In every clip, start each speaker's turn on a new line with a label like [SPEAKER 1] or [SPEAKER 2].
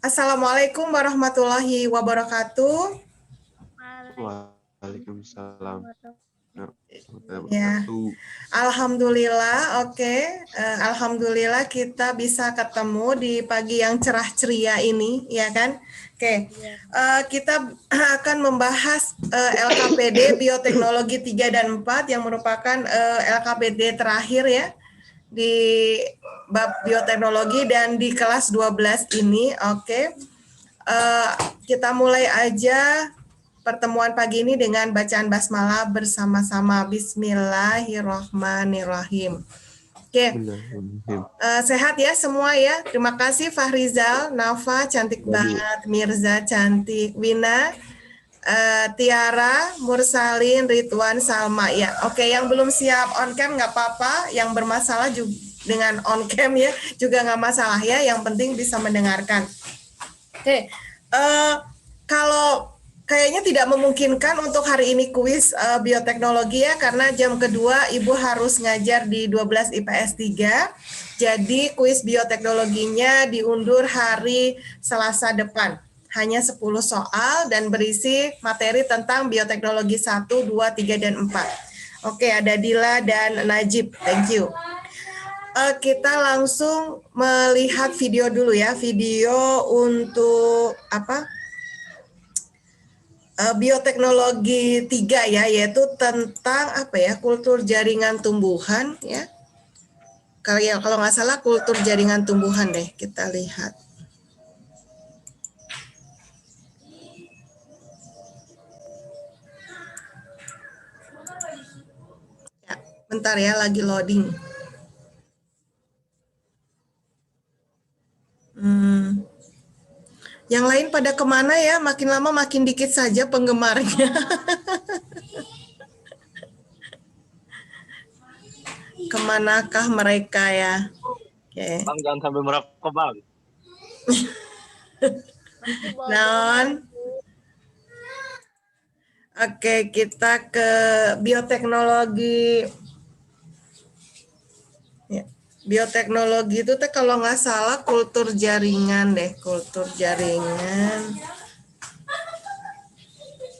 [SPEAKER 1] Assalamualaikum warahmatullahi wabarakatuh.
[SPEAKER 2] Waalaikumsalam.
[SPEAKER 1] Ya, alhamdulillah. Oke. Alhamdulillah kita bisa ketemu di pagi yang cerah ceria ini, ya kan? Oke. Kita akan membahas LKPD Bioteknologi 3 dan 4 yang merupakan LKPD terakhir ya di bab bioteknologi dan di kelas 12 ini. Oke. Kita mulai aja pertemuan pagi ini dengan bacaan basmalah bersama-sama. Bismillahirrahmanirrahim. Oke. Sehat ya semua ya. Terima kasih Fahrizal, Nafa cantik banget, Mirza cantik, Wina, Tiara, Mursalin, Ridwan, Salma ya. Oke, yang belum siap on cam nggak apa-apa, yang bermasalah juga dengan on cam ya juga nggak masalah ya. Yang penting bisa mendengarkan. Oke, kalau kayaknya tidak memungkinkan untuk hari ini kuis bioteknologi ya, karena jam kedua Ibu harus ngajar di 12 IPS 3. Jadi kuis bioteknologinya diundur hari Selasa depan. Hanya 10 soal dan berisi materi tentang bioteknologi 1, 2, 3, dan 4. Oke, ada Dila dan Najib. Thank you. Kita langsung melihat video dulu ya, video untuk apa? Bioteknologi 3 ya, yaitu tentang apa ya, kultur jaringan tumbuhan ya. Kalau nggak salah kultur jaringan tumbuhan deh, kita lihat. Ya, bentar ya, lagi loading. Yang lain pada kemana ya? Makin lama makin dikit saja penggemarnya. Kemanakah mereka ya? Oke.
[SPEAKER 2] Bang, jangan sampai merokok, Bang.
[SPEAKER 1] Non. Oke, kita ke bioteknologi. Ya. Bioteknologi itu teh kalau nggak salah kultur jaringan deh, kultur jaringan.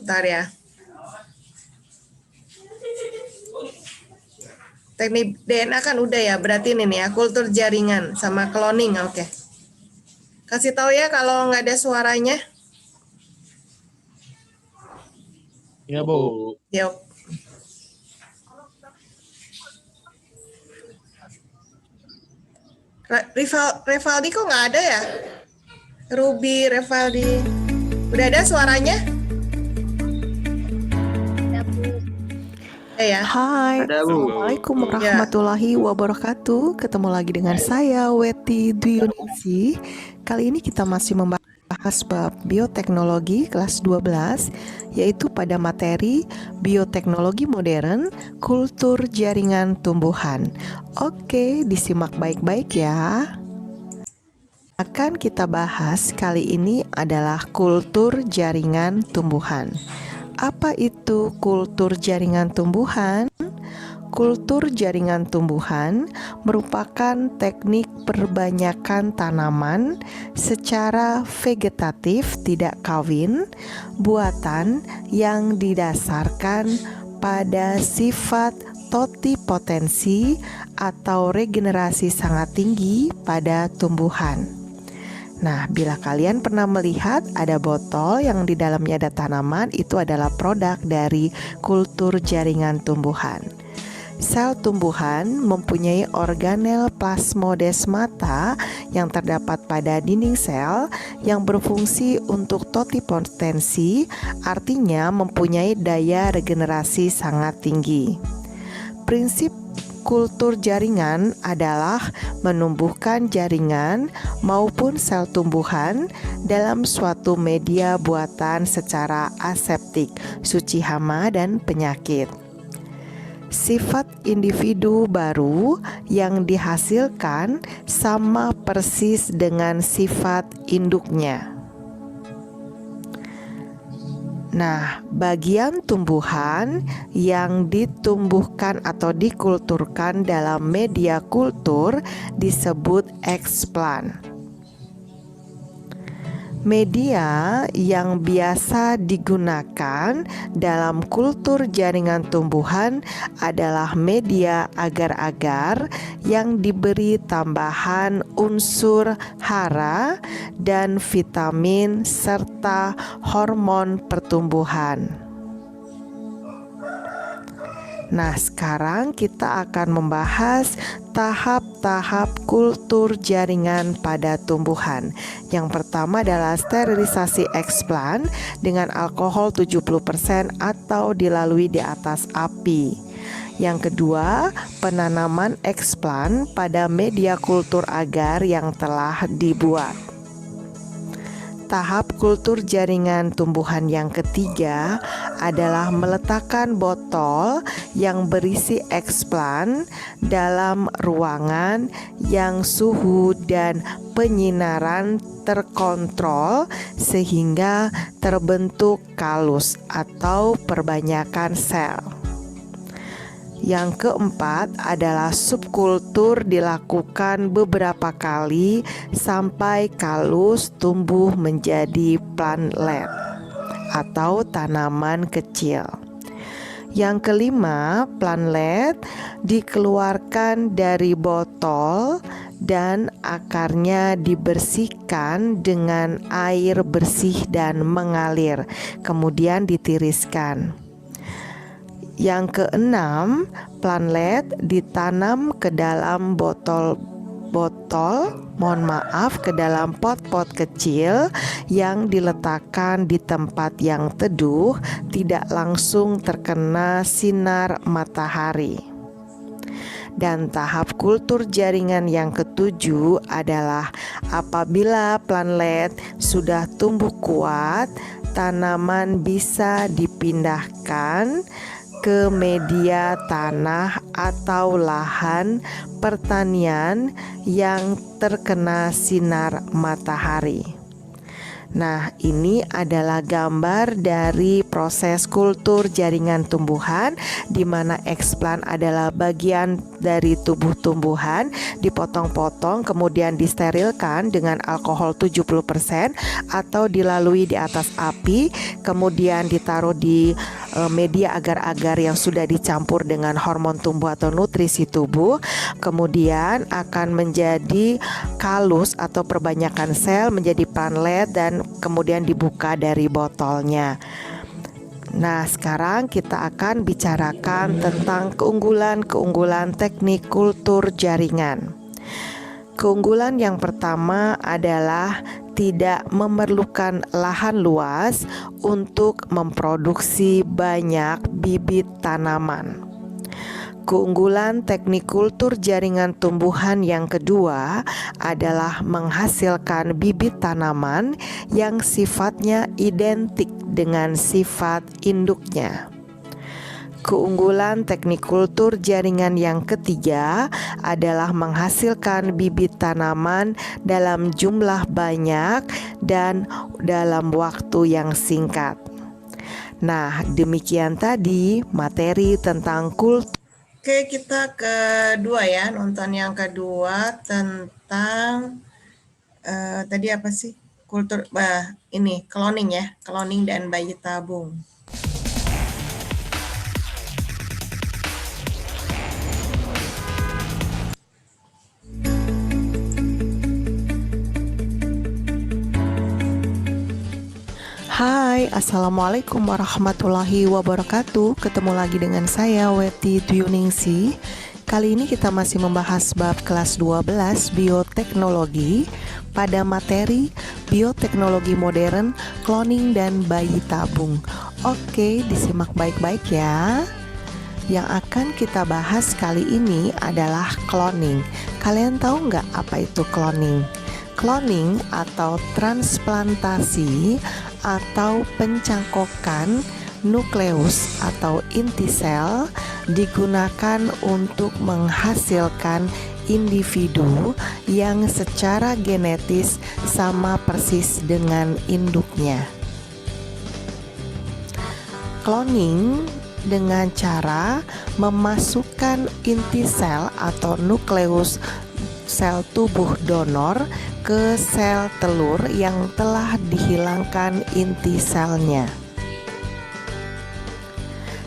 [SPEAKER 1] Bentar ya. Teknik DNA kan udah ya, berarti ini nih ya, kultur jaringan sama cloning, oke. Kasih tahu ya kalau nggak ada suaranya.
[SPEAKER 2] Ya, Bu.
[SPEAKER 1] Yuk. Revaldi kok nggak ada ya? Ruby, Revaldi. Udah ada suaranya? Ya.
[SPEAKER 3] Hai, Assalamualaikum warahmatullahi wabarakatuh. Ketemu lagi dengan saya, Weti Dwiuningsih. Kali ini kita masih membahas bab bioteknologi kelas 12, yaitu pada materi bioteknologi modern, kultur jaringan tumbuhan. Oke, disimak baik-baik ya. Akan kita bahas kali ini adalah kultur jaringan tumbuhan. Apa itu kultur jaringan tumbuhan? Kultur jaringan tumbuhan merupakan teknik perbanyakan tanaman secara vegetatif tidak kawin, buatan yang didasarkan pada sifat totipotensi atau regenerasi sangat tinggi pada tumbuhan. Nah, bila kalian pernah melihat ada botol yang di dalamnya ada tanaman, itu adalah produk dari kultur jaringan tumbuhan. Sel tumbuhan mempunyai organel plasmodesmata yang terdapat pada dinding sel yang berfungsi untuk totipotensi, artinya mempunyai daya regenerasi sangat tinggi. Prinsip kultur jaringan adalah menumbuhkan jaringan maupun sel tumbuhan dalam suatu media buatan secara aseptik, suci hama dan penyakit. Sifat individu baru yang dihasilkan sama persis dengan sifat induknya. Nah, bagian tumbuhan yang ditumbuhkan atau dikulturkan dalam media kultur disebut eksplan. Media yang biasa digunakan dalam kultur jaringan tumbuhan adalah media agar-agar yang diberi tambahan unsur hara dan vitamin serta hormon pertumbuhan. Nah, sekarang kita akan membahas tahap-tahap kultur jaringan pada tumbuhan. Yang pertama adalah sterilisasi eksplan dengan alkohol 70% atau dilalui di atas api. Yang kedua, penanaman eksplan pada media kultur agar yang telah dibuat. Tahap kultur jaringan tumbuhan yang ketiga adalah meletakkan botol yang berisi eksplan dalam ruangan yang suhu dan penyinaran terkontrol sehingga terbentuk kalus atau perbanyakan sel. Yang keempat adalah subkultur dilakukan beberapa kali sampai kalus tumbuh menjadi plantlet atau tanaman kecil. Yang kelima, plantlet dikeluarkan dari botol dan akarnya dibersihkan dengan air bersih dan mengalir, kemudian ditiriskan. Yang keenam, plantlet ditanam ke dalam ke dalam pot-pot kecil yang diletakkan di tempat yang teduh, tidak langsung terkena sinar matahari. Dan tahap kultur jaringan yang ketujuh adalah apabila plantlet sudah tumbuh kuat, tanaman bisa dipindahkan ke media tanah atau lahan pertanian yang terkena sinar matahari. Nah, ini adalah gambar dari proses kultur jaringan tumbuhan, di mana eksplan adalah bagian dari tubuh tumbuhan, dipotong-potong kemudian disterilkan dengan alkohol 70% atau dilalui di atas api, kemudian ditaruh di media agar-agar yang sudah dicampur dengan hormon tumbuh atau nutrisi tubuh, kemudian akan menjadi kalus atau perbanyakan sel menjadi plantlet dan kemudian dibuka dari botolnya. Nah, sekarang kita akan bicarakan tentang keunggulan-keunggulan teknik kultur jaringan. Keunggulan yang pertama adalah tidak memerlukan lahan luas untuk memproduksi banyak bibit tanaman. Keunggulan teknik kultur jaringan tumbuhan yang kedua adalah menghasilkan bibit tanaman yang sifatnya identik dengan sifat induknya. Keunggulan teknik kultur jaringan yang ketiga adalah menghasilkan bibit tanaman dalam jumlah banyak dan dalam waktu yang singkat. Nah, demikian tadi materi tentang kultur.
[SPEAKER 1] Oke, kita kedua ya, nonton yang kedua tentang tadi apa sih? Kultur ini cloning ya, cloning dan bayi tabung.
[SPEAKER 3] Hai, Assalamualaikum warahmatullahi wabarakatuh. Ketemu lagi dengan saya Weti Tuyuningsi. Kali ini kita masih membahas bab kelas 12 bioteknologi pada materi bioteknologi modern, cloning dan bayi tabung. Oke, disimak baik-baik ya. Yang akan kita bahas kali ini adalah cloning. Kalian tahu nggak apa itu cloning? Cloning atau transplantasi atau pencangkokan nukleus atau inti sel digunakan untuk menghasilkan individu yang secara genetis sama persis dengan induknya. Cloning dengan cara memasukkan inti sel atau nukleus sel tubuh donor ke sel telur yang telah dihilangkan inti selnya.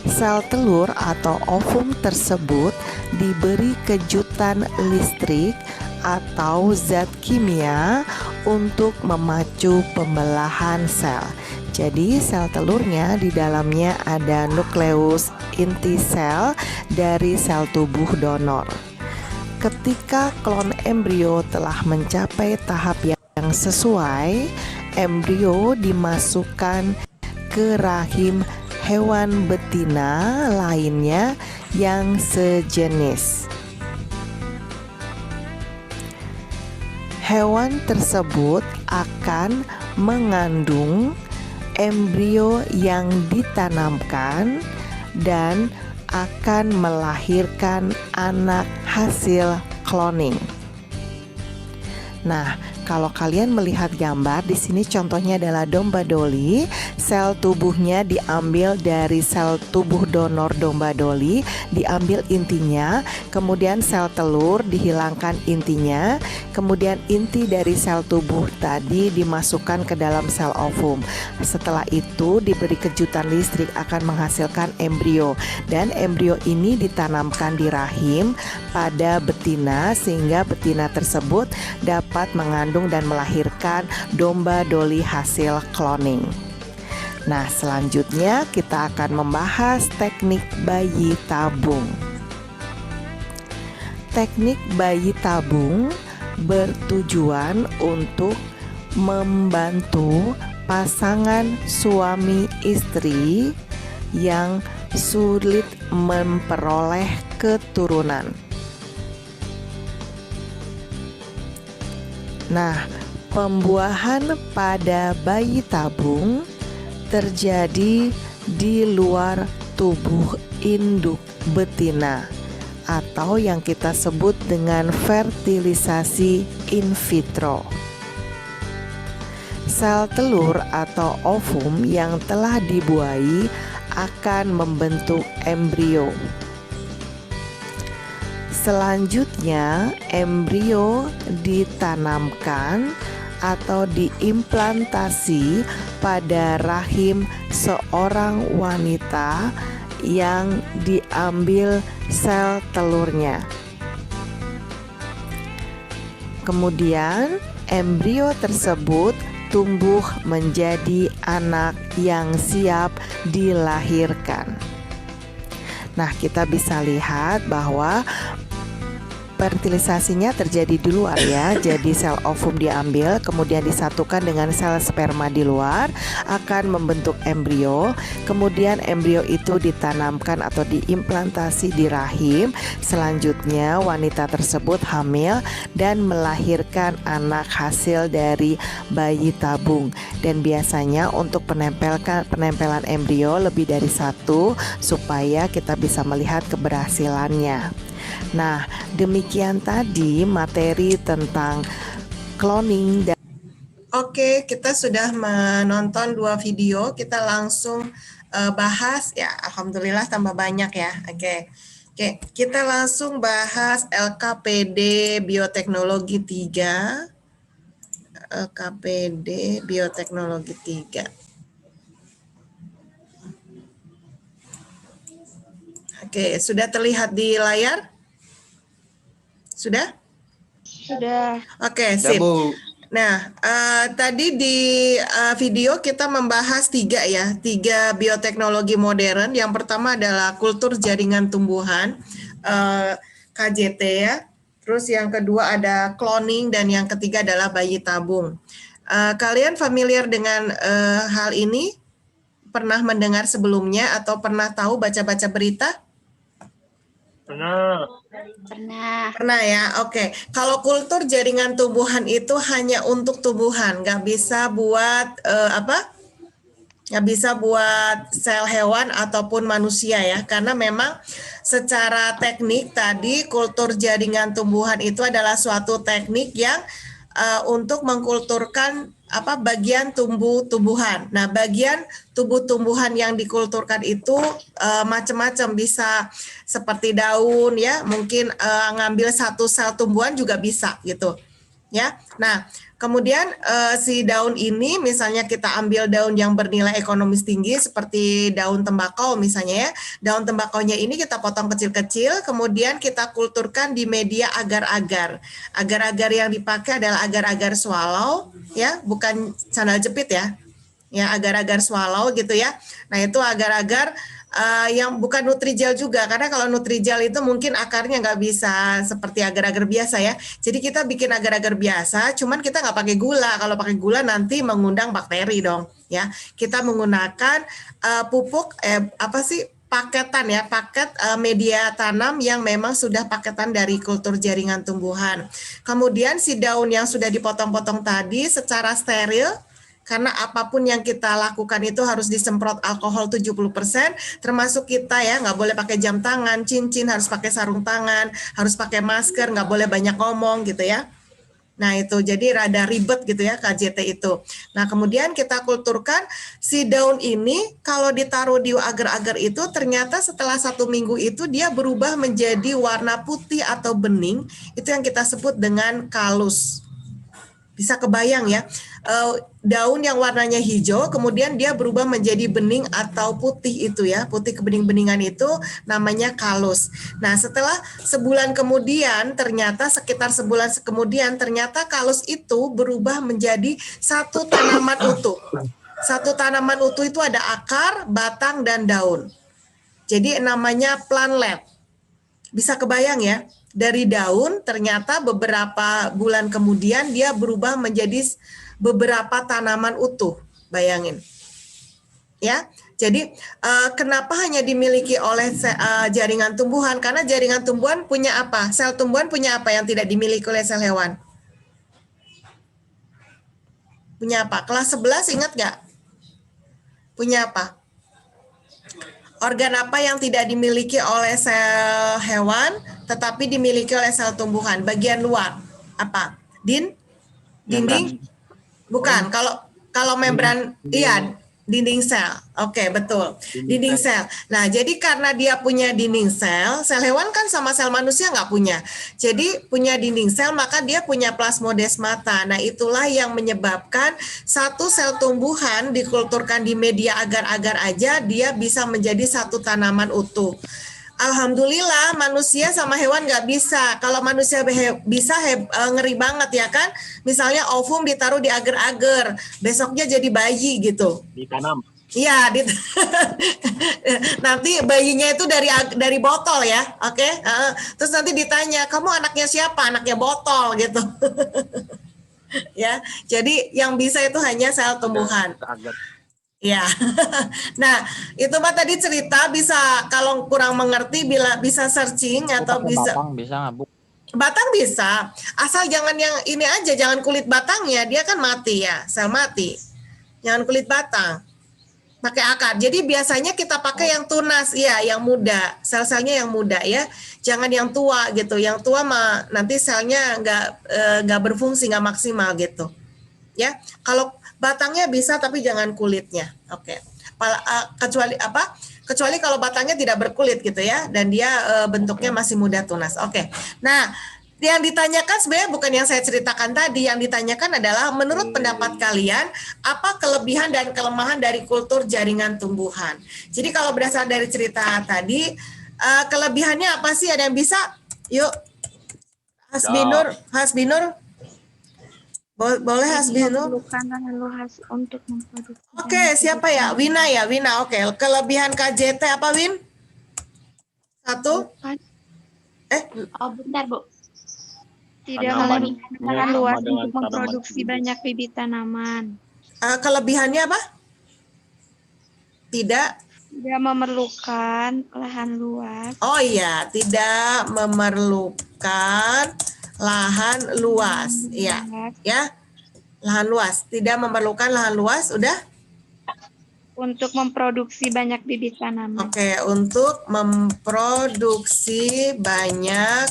[SPEAKER 3] Sel telur atau ovum tersebut diberi kejutan listrik atau zat kimia untuk memacu pembelahan sel. Jadi sel telurnya di dalamnya ada nukleus inti sel dari sel tubuh donor. Ketika klon embrio telah mencapai tahap yang sesuai, embrio dimasukkan ke rahim hewan betina lainnya yang sejenis. Hewan tersebut akan mengandung embrio yang ditanamkan dan akan melahirkan anak hasil cloning. Nah, kalau kalian melihat gambar di sini contohnya adalah domba doli, sel tubuhnya diambil dari sel tubuh donor domba doli, diambil intinya, kemudian sel telur dihilangkan intinya, kemudian inti dari sel tubuh tadi dimasukkan ke dalam sel ovum. Setelah itu diberi kejutan listrik akan menghasilkan embrio, dan embrio ini ditanamkan di rahim pada betina sehingga betina tersebut dapat mengandung dan melahirkan domba doli hasil cloning. Nah, selanjutnya kita akan membahas teknik bayi tabung. Teknik bayi tabung bertujuan untuk membantu pasangan suami istri yang sulit memperoleh keturunan. Nah, pembuahan pada bayi tabung terjadi di luar tubuh induk betina atau yang kita sebut dengan fertilisasi in vitro. Sel telur atau ovum yang telah dibuahi akan membentuk embrio. Selanjutnya, embrio ditanamkan atau diimplantasi pada rahim seorang wanita yang diambil sel telurnya. Kemudian, embrio tersebut tumbuh menjadi anak yang siap dilahirkan. Nah, kita bisa lihat bahwa fertilisasinya terjadi di luar ya. Jadi sel ovum diambil, kemudian disatukan dengan sel sperma di luar, akan membentuk embrio. Kemudian embrio itu ditanamkan atau diimplantasi di rahim. Selanjutnya wanita tersebut hamil dan melahirkan anak hasil dari bayi tabung. Dan biasanya untuk penempelan embrio lebih dari satu supaya kita bisa melihat keberhasilannya. Nah, demikian tadi materi tentang cloning.
[SPEAKER 1] Oke, kita sudah menonton 2 video, kita langsung bahas ya. Alhamdulillah tambah banyak ya. Oke, kita langsung bahas LKPD Bioteknologi 3. LKPD Bioteknologi 3. Oke, sudah terlihat di layar? Sudah?
[SPEAKER 4] Sudah.
[SPEAKER 1] Oke, sip. Nah, tadi di video kita membahas 3 bioteknologi modern. Yang pertama adalah kultur jaringan tumbuhan, KJT ya. Terus yang kedua ada cloning dan yang ketiga adalah bayi tabung. Kalian familiar dengan hal ini? Pernah mendengar sebelumnya atau pernah tahu baca-baca berita? Pernah ya, oke. Kalau kultur jaringan tumbuhan itu hanya untuk tumbuhan, nggak bisa buat nggak bisa buat sel hewan ataupun manusia ya, karena memang secara teknik tadi kultur jaringan tumbuhan itu adalah suatu teknik yang untuk mengkulturkan bagian tumbuh-tumbuhan. Nah, bagian tumbuh-tumbuhan yang dikulturkan itu macam-macam, bisa seperti daun ya, mungkin ngambil satu sel tumbuhan juga bisa gitu. Ya. Nah, kemudian si daun ini misalnya kita ambil daun yang bernilai ekonomis tinggi seperti daun tembakau misalnya ya. Daun tembakaunya ini kita potong kecil-kecil, kemudian kita kulturkan di media agar-agar. Agar-agar yang dipakai adalah agar-agar swallow ya, bukan sandal jepit ya. Ya, agar-agar swallow gitu ya. Nah, itu agar-agar yang bukan nutrijel juga, karena kalau nutrijel itu mungkin akarnya nggak bisa seperti agar-agar biasa ya. Jadi kita bikin agar-agar biasa, cuman kita nggak pakai gula. Kalau pakai gula nanti mengundang bakteri dong ya. Kita menggunakan pupuk paketan ya, paket media tanam yang memang sudah paketan dari kultur jaringan tumbuhan. Kemudian si daun yang sudah dipotong-potong tadi secara steril, karena apapun yang kita lakukan itu harus disemprot alkohol 70%, termasuk kita ya, nggak boleh pakai jam tangan, cincin, harus pakai sarung tangan, harus pakai masker, nggak boleh banyak ngomong gitu ya. Nah itu jadi rada ribet gitu ya KJT itu. Nah kemudian kita kulturkan si daun ini, kalau ditaruh di agar-agar itu ternyata setelah 1 minggu itu dia berubah menjadi warna putih atau bening, itu yang kita sebut dengan kalus. Bisa kebayang ya, daun yang warnanya hijau kemudian dia berubah menjadi bening atau putih itu ya, putih kebening-beningan itu namanya kalus. Nah setelah sebulan kemudian, ternyata sekitar sebulan kemudian ternyata kalus itu berubah menjadi satu tanaman utuh. Satu tanaman utuh itu ada akar, batang, dan daun. Jadi namanya plantlet. Bisa kebayang ya, dari daun ternyata beberapa bulan kemudian dia berubah menjadi beberapa tanaman utuh, bayangin. Ya, jadi kenapa hanya dimiliki oleh jaringan tumbuhan? Karena jaringan tumbuhan punya apa? Sel tumbuhan punya apa yang tidak dimiliki oleh sel hewan? Punya apa? Kelas 11 ingat nggak? Punya apa? Organ apa yang tidak dimiliki oleh sel hewan, tetapi dimiliki oleh sel tumbuhan? Bagian luar apa? Dinding? Bukan. Kalau membran, iya, dinding sel. Oke, betul. Dinding sel. Nah, jadi karena dia punya dinding sel, sel hewan kan sama sel manusia nggak punya. Jadi punya dinding sel, maka dia punya plasmodesmata. Nah, itulah yang menyebabkan satu sel tumbuhan dikulturkan di media agar-agar aja, dia bisa menjadi satu tanaman utuh. Alhamdulillah manusia sama hewan nggak bisa. Kalau manusia bisa ngeri banget ya kan. Misalnya ovum ditaruh di agar-agar, besoknya jadi bayi gitu.
[SPEAKER 2] Ditanam.
[SPEAKER 1] Iya, nanti bayinya itu dari botol ya, oke? Terus nanti ditanya, kamu anaknya siapa? Anaknya botol gitu. Ya, jadi yang bisa itu hanya sel tumbuhan. Ya, nah itu mah tadi cerita, bisa kalau kurang mengerti bisa searching atau bisa.
[SPEAKER 5] Batang bisa nggak Bu?
[SPEAKER 1] Batang bisa, asal jangan yang ini aja, jangan kulit batangnya, dia kan mati ya, sel mati. Jangan kulit batang, pakai akar. Jadi biasanya kita pakai yang tunas, ya, yang muda, sel-selnya yang muda ya, jangan yang tua gitu. Yang tua mah nanti selnya nggak berfungsi, nggak maksimal gitu. Ya, kalau batangnya bisa tapi jangan kulitnya. Oke. Kecuali kalau batangnya tidak berkulit gitu ya, dan dia bentuknya masih muda tunas. Oke. Nah, yang ditanyakan sebenarnya bukan yang saya ceritakan tadi. Yang ditanyakan adalah menurut pendapat kalian apa kelebihan dan kelemahan dari kultur jaringan tumbuhan. Jadi kalau berdasar dari cerita tadi, kelebihannya apa sih? Ada yang bisa? Yuk, Hasbinur. Boleh Hasbinur?
[SPEAKER 4] Untuk memproduksi.
[SPEAKER 1] Oke, siapa ya? Wina ya, Wina. Oke, kelebihan KJT apa, Win? Satu?
[SPEAKER 4] Oh, bentar, Bu. Tidak memiliki lahan luas untuk memproduksi banyak bibit tanaman.
[SPEAKER 1] Kelebihannya apa? Tidak
[SPEAKER 4] memerlukan lahan luas.
[SPEAKER 1] Oh iya, tidak memerlukan lahan luas. Iya, ya. Lahan luas, tidak memerlukan lahan luas, udah?
[SPEAKER 4] Untuk memproduksi banyak bibit tanaman.
[SPEAKER 1] Oke, untuk memproduksi banyak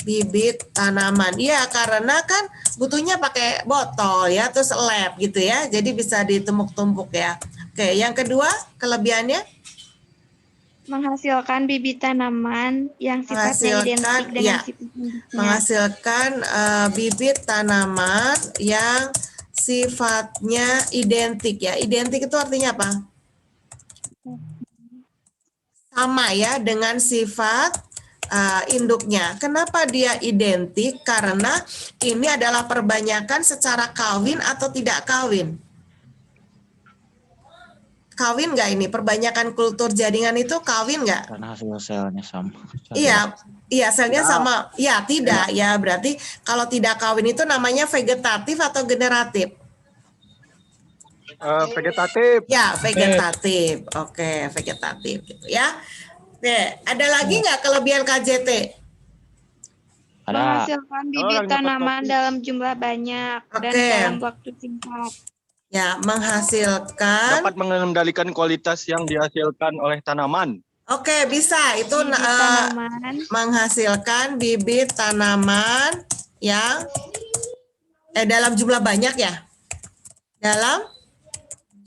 [SPEAKER 1] bibit tanaman. Iya, karena kan butuhnya pakai botol ya, terus lab gitu ya. Jadi bisa ditumpuk-tumpuk ya. Oke, yang kedua kelebihannya?
[SPEAKER 4] Menghasilkan bibit tanaman yang sifatnya identik dengan
[SPEAKER 1] ya,
[SPEAKER 4] sifat induknya.
[SPEAKER 1] menghasilkan bibit tanaman yang sifatnya identik ya. Identik itu artinya apa? Sama ya dengan sifat induknya. Kenapa dia identik? Karena ini adalah perbanyakan secara kawin atau tidak kawin. Kawin nggak ini? Perbanyakan kultur jaringan itu kawin nggak?
[SPEAKER 5] Karena hasil selnya sama.
[SPEAKER 1] Iya, iya selnya sama. Ya tidak ya. Berarti kalau tidak kawin itu namanya vegetatif atau generatif?
[SPEAKER 2] Vegetatif.
[SPEAKER 1] Ya, vegetatif. Oke, vegetatif gitu ya. Oke, ada lagi nggak kelebihan KJT?
[SPEAKER 5] Ada.
[SPEAKER 4] Menghasilkan bibit tanaman dalam jumlah banyak dan dalam waktu singkat.
[SPEAKER 1] Ya, menghasilkan.
[SPEAKER 2] Dapat mengendalikan kualitas yang dihasilkan oleh tanaman.
[SPEAKER 1] Oke, bisa. Itu menghasilkan bibit tanaman yang dalam jumlah banyak ya. Dalam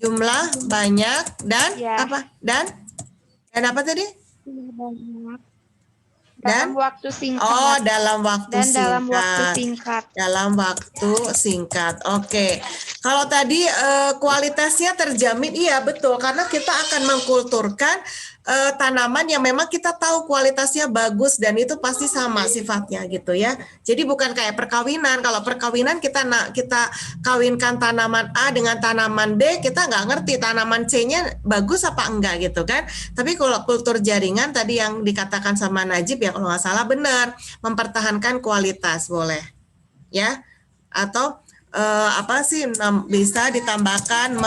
[SPEAKER 1] jumlah banyak dan apa? Dan apa tadi?
[SPEAKER 4] Banyak.
[SPEAKER 1] Dan
[SPEAKER 4] dalam waktu singkat.
[SPEAKER 1] Oh, dalam waktu
[SPEAKER 4] dan
[SPEAKER 1] singkat.
[SPEAKER 4] dalam waktu singkat.
[SPEAKER 1] Dalam waktu singkat. Oke. Kalau tadi kualitasnya terjamin, iya betul. Karena kita akan mengkulturkan tanaman yang memang kita tahu kualitasnya bagus dan itu pasti sama sifatnya gitu ya. Jadi bukan kayak perkawinan. Kalau perkawinan kita kawinkan tanaman A dengan tanaman B, kita nggak ngerti tanaman C-nya bagus apa enggak gitu kan. Tapi kalau kultur jaringan tadi yang dikatakan sama Najib ya kalau nggak salah benar, mempertahankan kualitas boleh ya. Atau apa sih bisa ditambahkan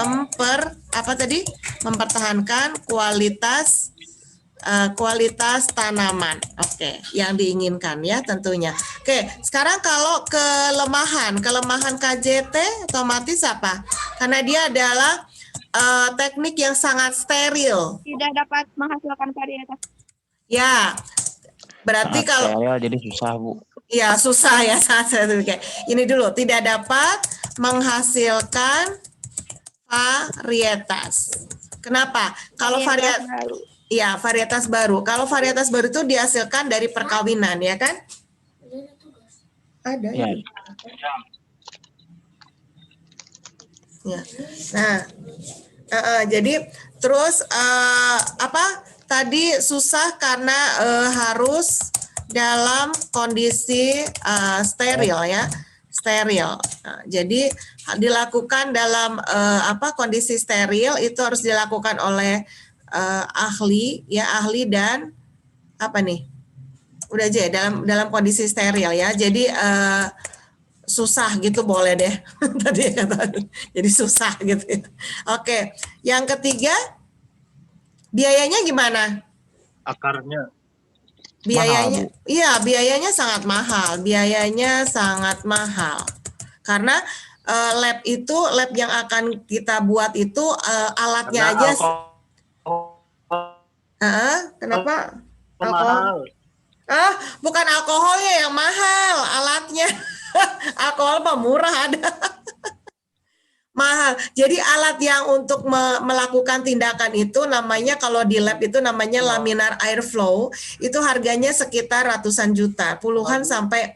[SPEAKER 1] mempertahankan kualitas tanaman. Oke, yang diinginkan ya tentunya. Oke, sekarang kalau kelemahan KJT otomatis apa? Karena dia adalah teknik yang sangat steril.
[SPEAKER 4] Tidak dapat menghasilkan varietas.
[SPEAKER 1] Ya, berarti kalau
[SPEAKER 5] steril jadi susah, Bu.
[SPEAKER 1] Iya, susah ya saat ini dulu tidak dapat menghasilkan varietas. Kenapa? Kalau varietas baru. Kalau varietas baru itu dihasilkan dari perkawinan, ya kan? Ada ya. Ya. Nah, jadi terus apa? Tadi susah karena harus dalam kondisi steril ya, steril. Nah, jadi dilakukan dalam kondisi steril itu harus dilakukan oleh ahli dan apa nih? Udah aja dalam kondisi steril ya. Jadi susah gitu boleh deh tadi kata. Jadi susah gitu. Ya. Oke, yang ketiga biayanya gimana?
[SPEAKER 2] Akarnya.
[SPEAKER 1] Biayanya, iya biayanya sangat mahal. Karena lab yang akan kita buat itu alatnya aja. Kenapa? Alkohol? Bukan alkoholnya yang mahal, alatnya. Alkohol mah murah ada. Mahal. Jadi alat yang untuk melakukan tindakan itu namanya kalau di lab itu namanya laminar airflow, itu harganya sekitar ratusan juta, puluhan sampai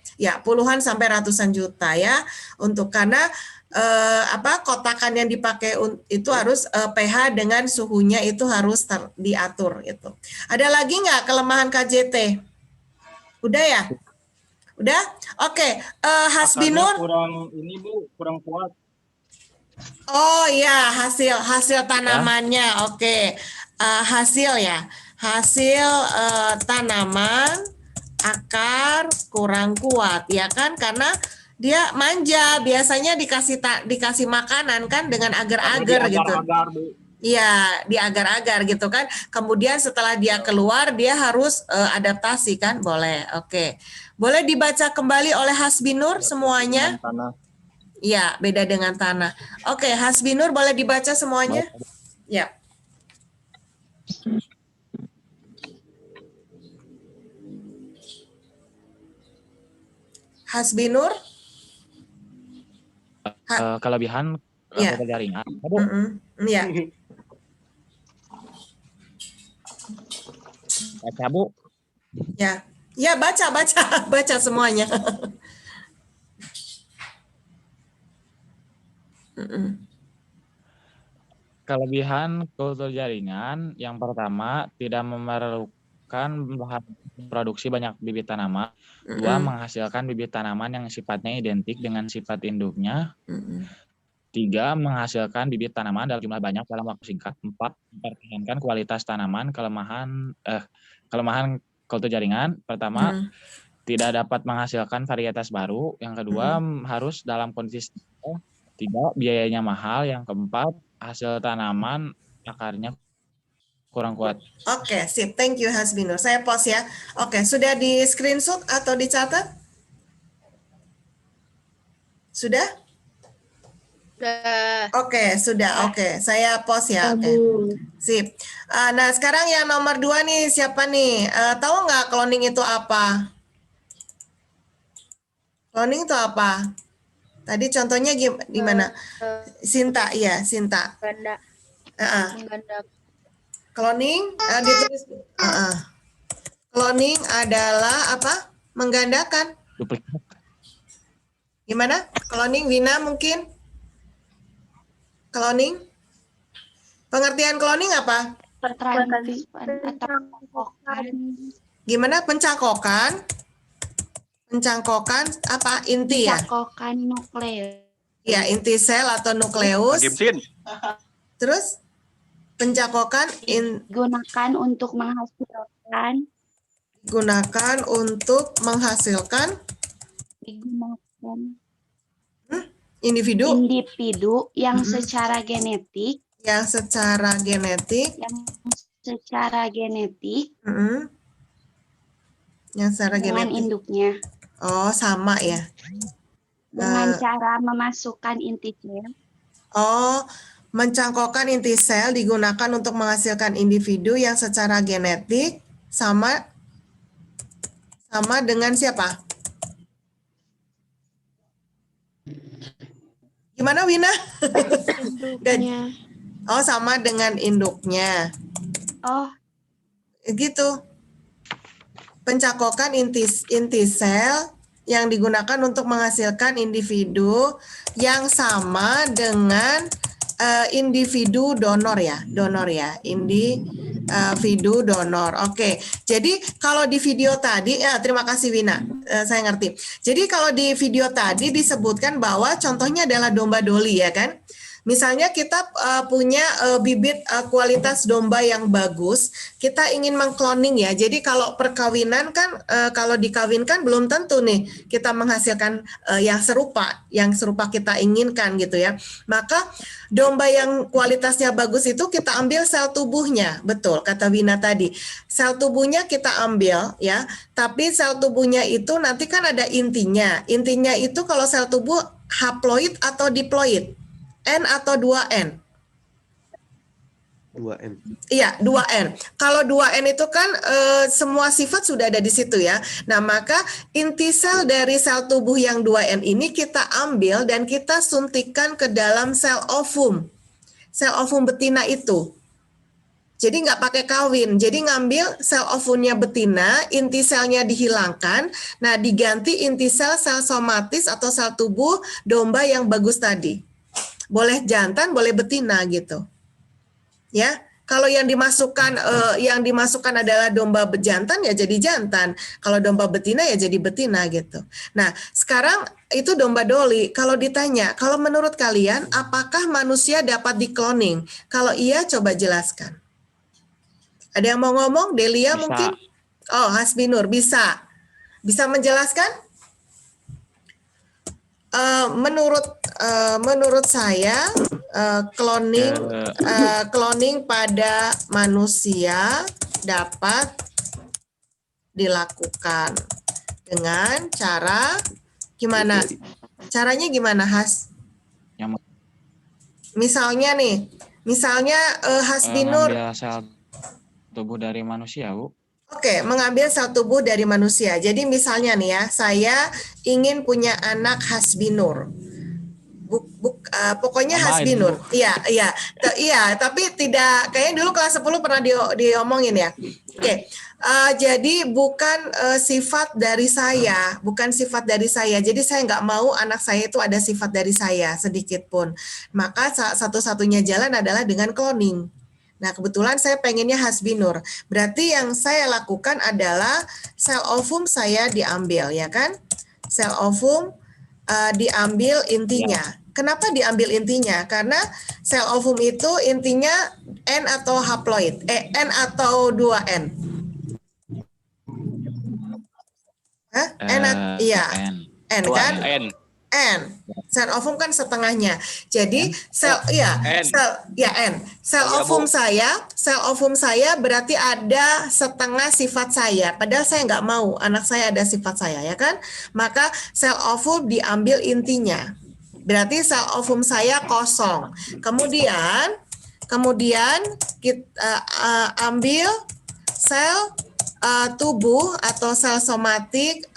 [SPEAKER 1] ratusan juta ya. Untuk karena kotakan yang dipakai itu harus pH dengan suhunya itu harus diatur gitu. Ada lagi nggak kelemahan KJT? Udah ya? Udah? Oke. Hasbinur
[SPEAKER 2] kurang kuat.
[SPEAKER 1] Oh iya, hasil tanamannya. Oke. Hasil tanaman akar kurang kuat ya kan, karena dia manja, biasanya dikasih makanan kan dengan agar-agar gitu. Iya, di agar-agar gitu kan. Kemudian setelah dia keluar dia harus adaptasi kan, boleh. Oke. Boleh dibaca kembali oleh Hasbinur semuanya? Ya, beda dengan tanah. Oke, Hasbinur boleh dibaca semuanya? Ya. Hasbinur?
[SPEAKER 5] Kelebihan
[SPEAKER 1] Ya.
[SPEAKER 5] kultur jaringan.
[SPEAKER 1] Ya.
[SPEAKER 5] Baca, Bu.
[SPEAKER 1] Ya. Ya, baca semuanya.
[SPEAKER 5] Kelebihan kultur jaringan yang pertama tidak memerlukan bahan produksi banyak bibit tanaman. Dua, menghasilkan bibit tanaman yang sifatnya identik dengan sifat induknya. Tiga, menghasilkan bibit tanaman dalam jumlah banyak dalam waktu singkat. Empat, mempertahankan kualitas tanaman. Kelemahan kultur jaringan, pertama, tidak dapat menghasilkan varietas baru. Yang kedua, harus dalam kondisi stabil. Tiga, biayanya mahal. Yang keempat, hasil tanaman akarnya kurang kuat.
[SPEAKER 1] Oke, sip. Thank you, Hasbinur. Saya pause ya. Oke, sudah di screenshot atau dicatat? Sudah? Oke, sudah. Oke, saya pause ya. Oke, sip. Nah, sekarang yang nomor 2 nih, siapa nih? Tahu nggak cloning itu apa? Cloning itu apa? Tadi contohnya gimana? Sinta, ya, Sinta. Cloning, ditulis. Cloning adalah apa? Menggandakan.
[SPEAKER 5] Duplikat.
[SPEAKER 1] Gimana? Cloning, Wina mungkin? Cloning? Pengertian cloning apa?
[SPEAKER 4] Pertransferan atau pencangkokan.
[SPEAKER 1] Gimana? Pencangkokan? Pencangkokan apa? Inti ya?
[SPEAKER 4] Pencangkokan nukleus.
[SPEAKER 1] Ya, inti sel atau nukleus.
[SPEAKER 2] Gibson.
[SPEAKER 1] Terus? Pencangkokan
[SPEAKER 4] Gunakan untuk menghasilkan.
[SPEAKER 1] Gunakan untuk menghasilkan individu
[SPEAKER 4] yang secara genetik
[SPEAKER 1] yang secara genetik
[SPEAKER 4] dengan induknya.
[SPEAKER 1] Oh, sama ya.
[SPEAKER 4] Dengan cara memasukkan inti sel.
[SPEAKER 1] Oh, mencangkokkan inti sel digunakan untuk menghasilkan individu yang secara genetik sama dengan siapa? Gimana, Wina?
[SPEAKER 4] Induknya.
[SPEAKER 1] Oh, sama dengan induknya.
[SPEAKER 4] Oh,
[SPEAKER 1] gitu. Pencangkokan inti sel yang digunakan untuk menghasilkan individu yang sama dengan individu donor ya, individu donor. Oke, jadi kalau di video tadi, terima kasih Wina, saya ngerti. Jadi kalau di video tadi disebutkan bahwa contohnya adalah domba doli ya kan? Misalnya kita punya bibit kualitas domba yang bagus, kita ingin mengkloning ya. Jadi kalau perkawinan kan, kalau dikawinkan belum tentu nih kita menghasilkan yang serupa kita inginkan gitu ya. Maka domba yang kualitasnya bagus itu kita ambil sel tubuhnya, betul kata Wina tadi. Sel tubuhnya kita ambil ya, tapi sel tubuhnya itu nanti kan ada intinya. Intinya itu kalau sel tubuh haploid atau diploid. N atau 2N?
[SPEAKER 6] 2N.
[SPEAKER 1] Iya, 2N. Kalau 2N itu kan semua sifat sudah ada di situ ya. Nah, maka inti sel dari sel tubuh yang 2N ini kita ambil dan kita suntikan ke dalam sel ovum. Sel ovum betina itu. Jadi nggak pakai kawin. Jadi ngambil sel ovumnya betina, inti selnya dihilangkan. Nah, diganti inti sel somatis atau sel tubuh domba yang bagus tadi. Boleh jantan, boleh betina gitu. Ya, kalau yang dimasukkan adalah domba jantan ya jadi jantan. Kalau domba betina ya jadi betina gitu. Nah, sekarang itu domba doli. Kalau ditanya, kalau menurut kalian apakah manusia dapat dikloning? Kalau iya coba jelaskan. Ada yang mau ngomong? Delia
[SPEAKER 5] Bisa.
[SPEAKER 1] mungkin? Oh, Hasbinur bisa. Bisa menjelaskan? Menurut saya cloning pada manusia dapat dilakukan dengan cara gimana? Caranya gimana, Has? Misalnya nih, Hasbinur
[SPEAKER 5] ngambil sel tubuh dari manusia, Bu.
[SPEAKER 1] Oke, mengambil sel tubuh dari manusia. Jadi misalnya nih ya, saya ingin punya anak Hasbinur. Pokoknya Hasbinur. Iya, iya. Iya, tapi tidak, kayaknya dulu kelas 10 pernah diomongin ya. Oke. Jadi bukan sifat dari saya, bukan sifat dari saya. Jadi saya nggak mau anak saya itu ada sifat dari saya sedikit pun. Maka satu-satunya jalan adalah dengan cloning. Nah, kebetulan saya pengennya Hasbinur. Berarti yang saya lakukan adalah sel ovum saya diambil, ya kan? Sel ovum diambil intinya. Ya. Kenapa diambil intinya? Karena sel ovum itu intinya N atau haploid, N atau 2N. Hah? Iya, N kan? N. Sel ovum kan setengahnya. Jadi sel Sel ovum saya berarti ada setengah sifat saya. Padahal saya nggak mau anak saya ada sifat saya, ya kan? Maka sel ovum diambil intinya. Berarti sel ovum saya kosong. Kemudian kita ambil sel tubuh atau sel somatik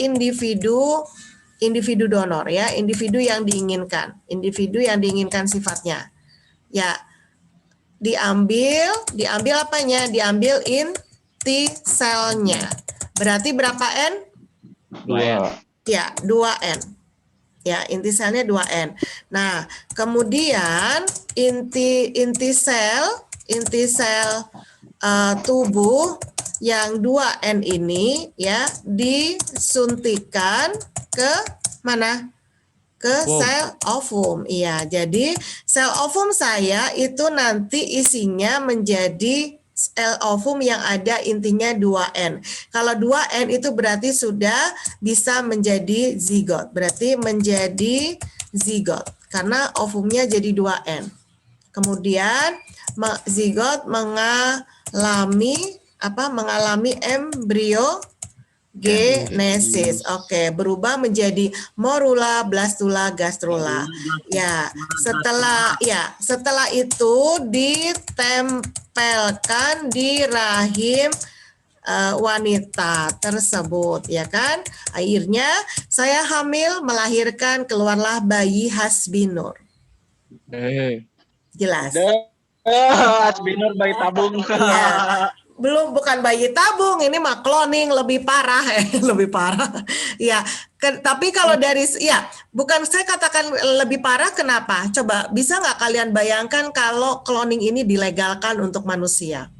[SPEAKER 1] individu donor, ya, individu yang diinginkan sifatnya, ya, diambil apanya? Diambil inti selnya. Berarti berapa N?
[SPEAKER 5] 2.
[SPEAKER 1] Ya, 2N. Ya, inti selnya 2N. Nah, kemudian inti sel tubuh yang 2N ini, ya, disuntikan ke mana? Ke sel ovum. Iya, jadi sel ovum saya itu nanti isinya menjadi sel ovum yang ada intinya 2N. Kalau 2N itu berarti sudah bisa menjadi zigot. Berarti menjadi zigot karena ovumnya jadi 2N. Kemudian zigot mengalami embryogenesis. Oke, berubah menjadi morula, blastula, gastrula. Ya, setelah itu ditempelkan di rahim wanita tersebut, ya kan? Akhirnya saya hamil, melahirkan, keluarlah bayi Hasbinur. Jelas.
[SPEAKER 2] Hasbinur bayi tabung.
[SPEAKER 1] Iya. Bukan bayi tabung, ini mah cloning lebih parah, lebih parah. Ya, tapi kalau dari, ya, bukan saya katakan lebih parah, kenapa? Coba, bisa nggak kalian bayangkan kalau cloning ini dilegalkan untuk manusia?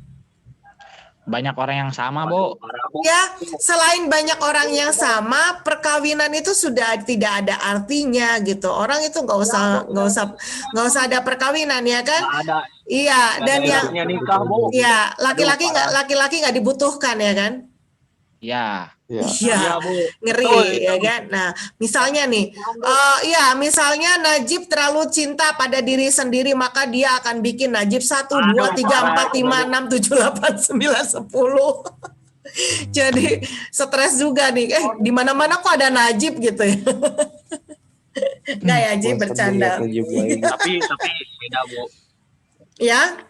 [SPEAKER 5] Banyak orang yang sama, Bu.
[SPEAKER 1] Ya, selain banyak orang yang sama, perkawinan itu sudah tidak ada artinya gitu. Orang itu nggak usah ada perkawinan, ya kan? Iya, dan yang
[SPEAKER 2] nikah, Bu.
[SPEAKER 1] Iya, laki-laki nggak dibutuhkan, ya kan?
[SPEAKER 5] Iya.
[SPEAKER 1] Iya, ngeri, ya kan? Nah, misalnya nih, misalnya Najib terlalu cinta pada diri sendiri, maka dia akan bikin Najib 1, 2, 3, 4, 5, 6, 7, 8, 9, 10. Jadi stres juga nih. Di mana-mana kok ada Najib gitu ya. Nggak ya, Jib, bercanda.
[SPEAKER 2] Tapi beda, Bu.
[SPEAKER 1] Ya?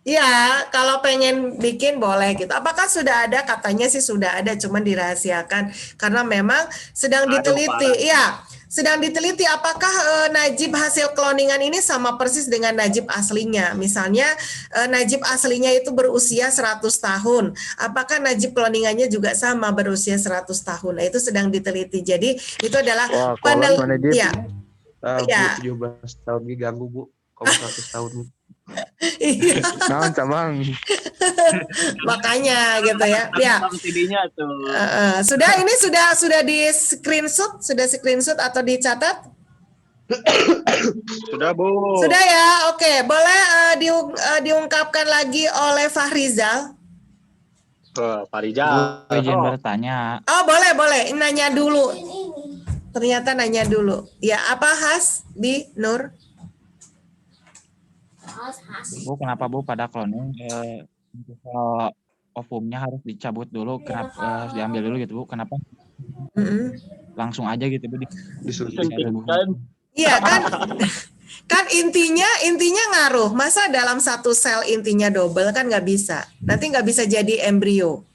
[SPEAKER 1] Iya, kalau pengen bikin boleh gitu. Apakah sudah ada? Katanya sih sudah ada, cuman dirahasiakan karena memang sedang diteliti. Iya, sedang diteliti apakah Najib hasil kloningan ini sama persis dengan Najib aslinya. Misalnya Najib aslinya itu berusia 100 tahun. Apakah Najib kloningannya juga sama berusia 100 tahun? Nah, itu sedang diteliti. Jadi itu adalah penelitian. Ya.
[SPEAKER 6] 17 tahun diganggu, Bu. Kalau 100 tahun.
[SPEAKER 1] Iya.
[SPEAKER 6] Naon Bang.
[SPEAKER 1] Makanya gitu ya. Ya. Sudah di screenshot atau dicatat?
[SPEAKER 2] Sudah, Bu.
[SPEAKER 1] Sudah ya. Oke, boleh diungkapkan lagi oleh Fahrizal.
[SPEAKER 2] Pak Rizal.
[SPEAKER 5] Izin bertanya.
[SPEAKER 1] Oh, boleh. Nanya dulu. Ternyata nanya dulu. Ya, apa Hasbinur?
[SPEAKER 5] Bu, kenapa Bu pada cloning ovumnya harus dicabut dulu, kenapa diambil dulu gitu Bu? Kenapa? Langsung aja gitu Bu
[SPEAKER 2] disuntikkan.
[SPEAKER 1] Iya kan? Kan intinya ngaruh. Masa dalam satu sel intinya double kan nggak bisa. Nanti nggak bisa jadi embrio.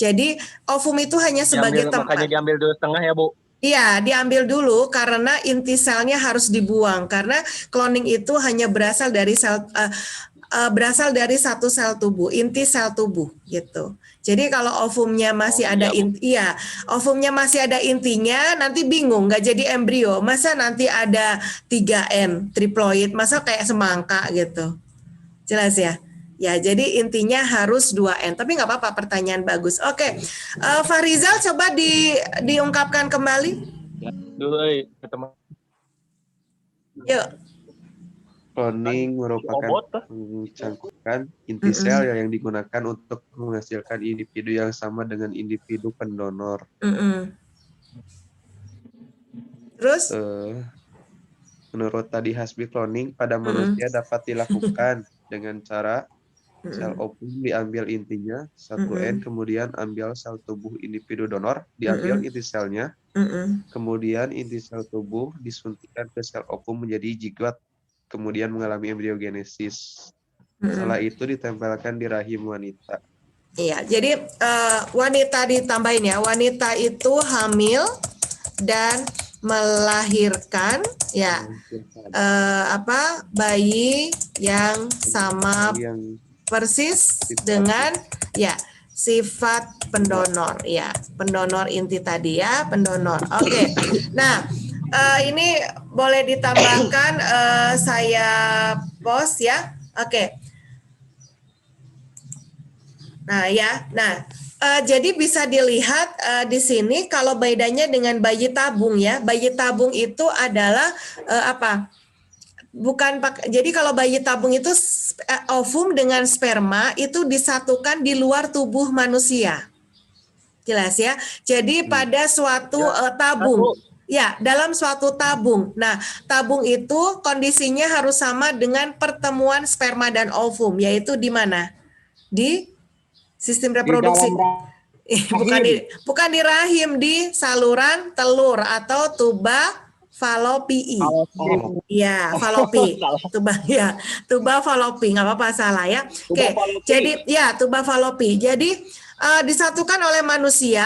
[SPEAKER 1] Jadi ovum itu hanya sebagai tempat.
[SPEAKER 2] Makanya diambil dulu setengah ya, Bu.
[SPEAKER 1] Iya, diambil dulu karena inti selnya harus dibuang karena cloning itu hanya berasal dari satu sel tubuh, inti sel tubuh gitu. Jadi kalau ovumnya masih ada ovumnya masih ada intinya, nanti bingung nggak jadi embrio. Masa nanti ada 3N triploid, masa kayak semangka gitu. Jelas ya? Ya, jadi intinya harus 2N. Tapi nggak apa-apa, pertanyaan bagus. Oke, Farizal coba diungkapkan kembali.
[SPEAKER 2] Dulu ketemu.
[SPEAKER 1] Yuk.
[SPEAKER 6] Cloning merupakan mencangkupkan inti sel yang digunakan untuk menghasilkan individu yang sama dengan individu pendonor.
[SPEAKER 1] Terus?
[SPEAKER 6] Menurut tadi Hasbi, cloning pada manusia dapat dilakukan dengan cara sel ovum diambil intinya 1N, kemudian ambil sel tubuh individu donor, diambil inti selnya, kemudian inti sel tubuh disuntikan ke sel ovum menjadi zigot, kemudian mengalami embriogenesis. Setelah itu ditempelkan di rahim wanita.
[SPEAKER 1] Iya, jadi wanita ditambahin ya, wanita itu hamil dan melahirkan ya bayi yang sama persis dengan ya sifat pendonor ya, pendonor inti tadi ya, pendonor. Oke. Nah, ini boleh ditambahkan saya post ya. Oke. Nah, ya. Nah, jadi bisa dilihat di sini kalau bedanya dengan bayi tabung ya. Bayi tabung itu adalah jadi kalau bayi tabung itu ovum dengan sperma itu disatukan di luar tubuh manusia. Jelas ya. Jadi pada suatu tabung. Ya, dalam suatu tabung. Nah, tabung itu kondisinya harus sama dengan pertemuan sperma dan ovum, yaitu di mana? Di sistem reproduksi. Bukan di rahim, di saluran telur atau tuba falopii. Iya, falopi. Tuba falopi, nggak apa-apa salah ya. Oke, jadi ya tuba falopi. Jadi disatukan oleh manusia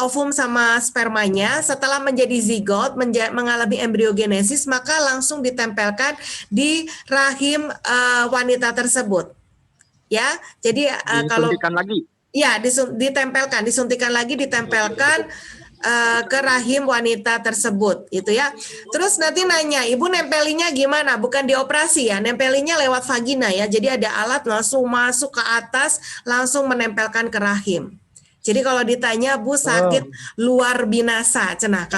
[SPEAKER 1] ovum sama spermanya, setelah menjadi zigot, mengalami embriogenesis, maka langsung ditempelkan di rahim wanita tersebut. Ya, jadi kalau
[SPEAKER 2] lagi.
[SPEAKER 1] Ya, disuntikan lagi, ditempelkan ke rahim wanita tersebut, gitu ya. Terus nanti nanya, ibu nempelinya gimana? Bukan dioperasi ya, nempelinya lewat vagina ya. Jadi ada alat langsung masuk ke atas, langsung menempelkan ke rahim. Jadi kalau ditanya, Bu sakit luar binasa, cenah.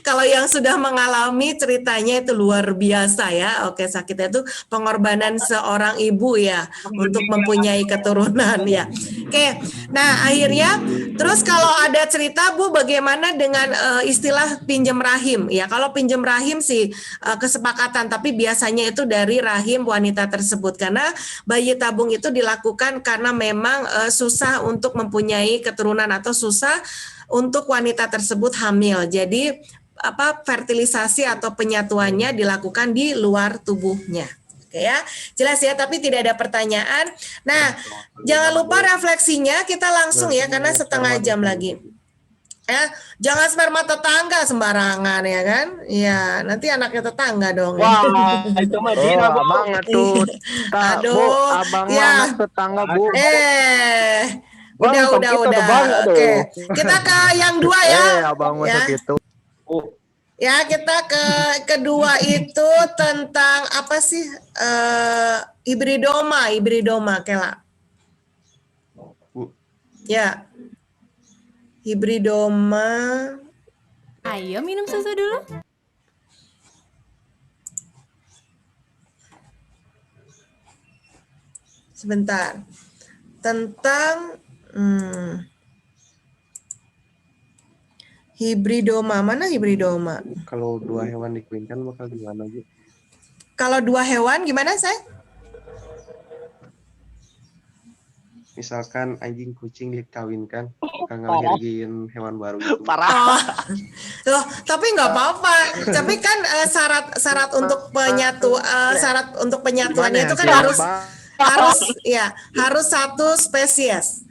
[SPEAKER 1] Kalau yang sudah mengalami ceritanya itu luar biasa ya. Oke, sakitnya itu pengorbanan seorang ibu ya untuk mempunyai keturunan ya. Oke, nah akhirnya terus kalau ada cerita Bu bagaimana dengan istilah pinjam rahim ya. Kalau pinjam rahim sih kesepakatan, tapi biasanya itu dari rahim wanita tersebut karena bayi tabung itu dilakukan karena memang susah untuk mempunyai keturunan atau susah untuk wanita tersebut hamil. Jadi fertilisasi atau penyatuannya dilakukan di luar tubuhnya. Oke ya, jelas ya, tapi tidak ada pertanyaan. Nah, jangan lupa refleksinya kita langsung ya karena setengah jam lagi. Ya, jangan sperma tetangga sembarangan ya kan? Ya, nanti anaknya tetangga dong.
[SPEAKER 2] Wah, itu mah dia
[SPEAKER 6] abang tuh.
[SPEAKER 1] Aduh,
[SPEAKER 6] abang
[SPEAKER 1] ya.
[SPEAKER 6] anak tetangga, Bu.
[SPEAKER 1] Udah. Oke, kita ke yang dua ya.
[SPEAKER 6] Abang masuk itu.
[SPEAKER 1] Ya, kita ke kedua itu tentang apa sih? Hibridoma, Kela. Ya. Hibridoma.
[SPEAKER 7] Ayo minum susu dulu.
[SPEAKER 1] Sebentar. Tentang hibridoma. Mana hibridoma?
[SPEAKER 6] Kalau dua hewan dikawinkan bakal gimana, Bu?
[SPEAKER 1] Kalau dua hewan gimana, saya?
[SPEAKER 6] Misalkan anjing kucing dikawinkan, bakal ngelahirin hewan baru itu.
[SPEAKER 2] Parah.
[SPEAKER 1] Loh, tapi nggak apa-apa. Tapi kan syarat untuk syarat untuk penyatuannya itu kan harus satu spesies,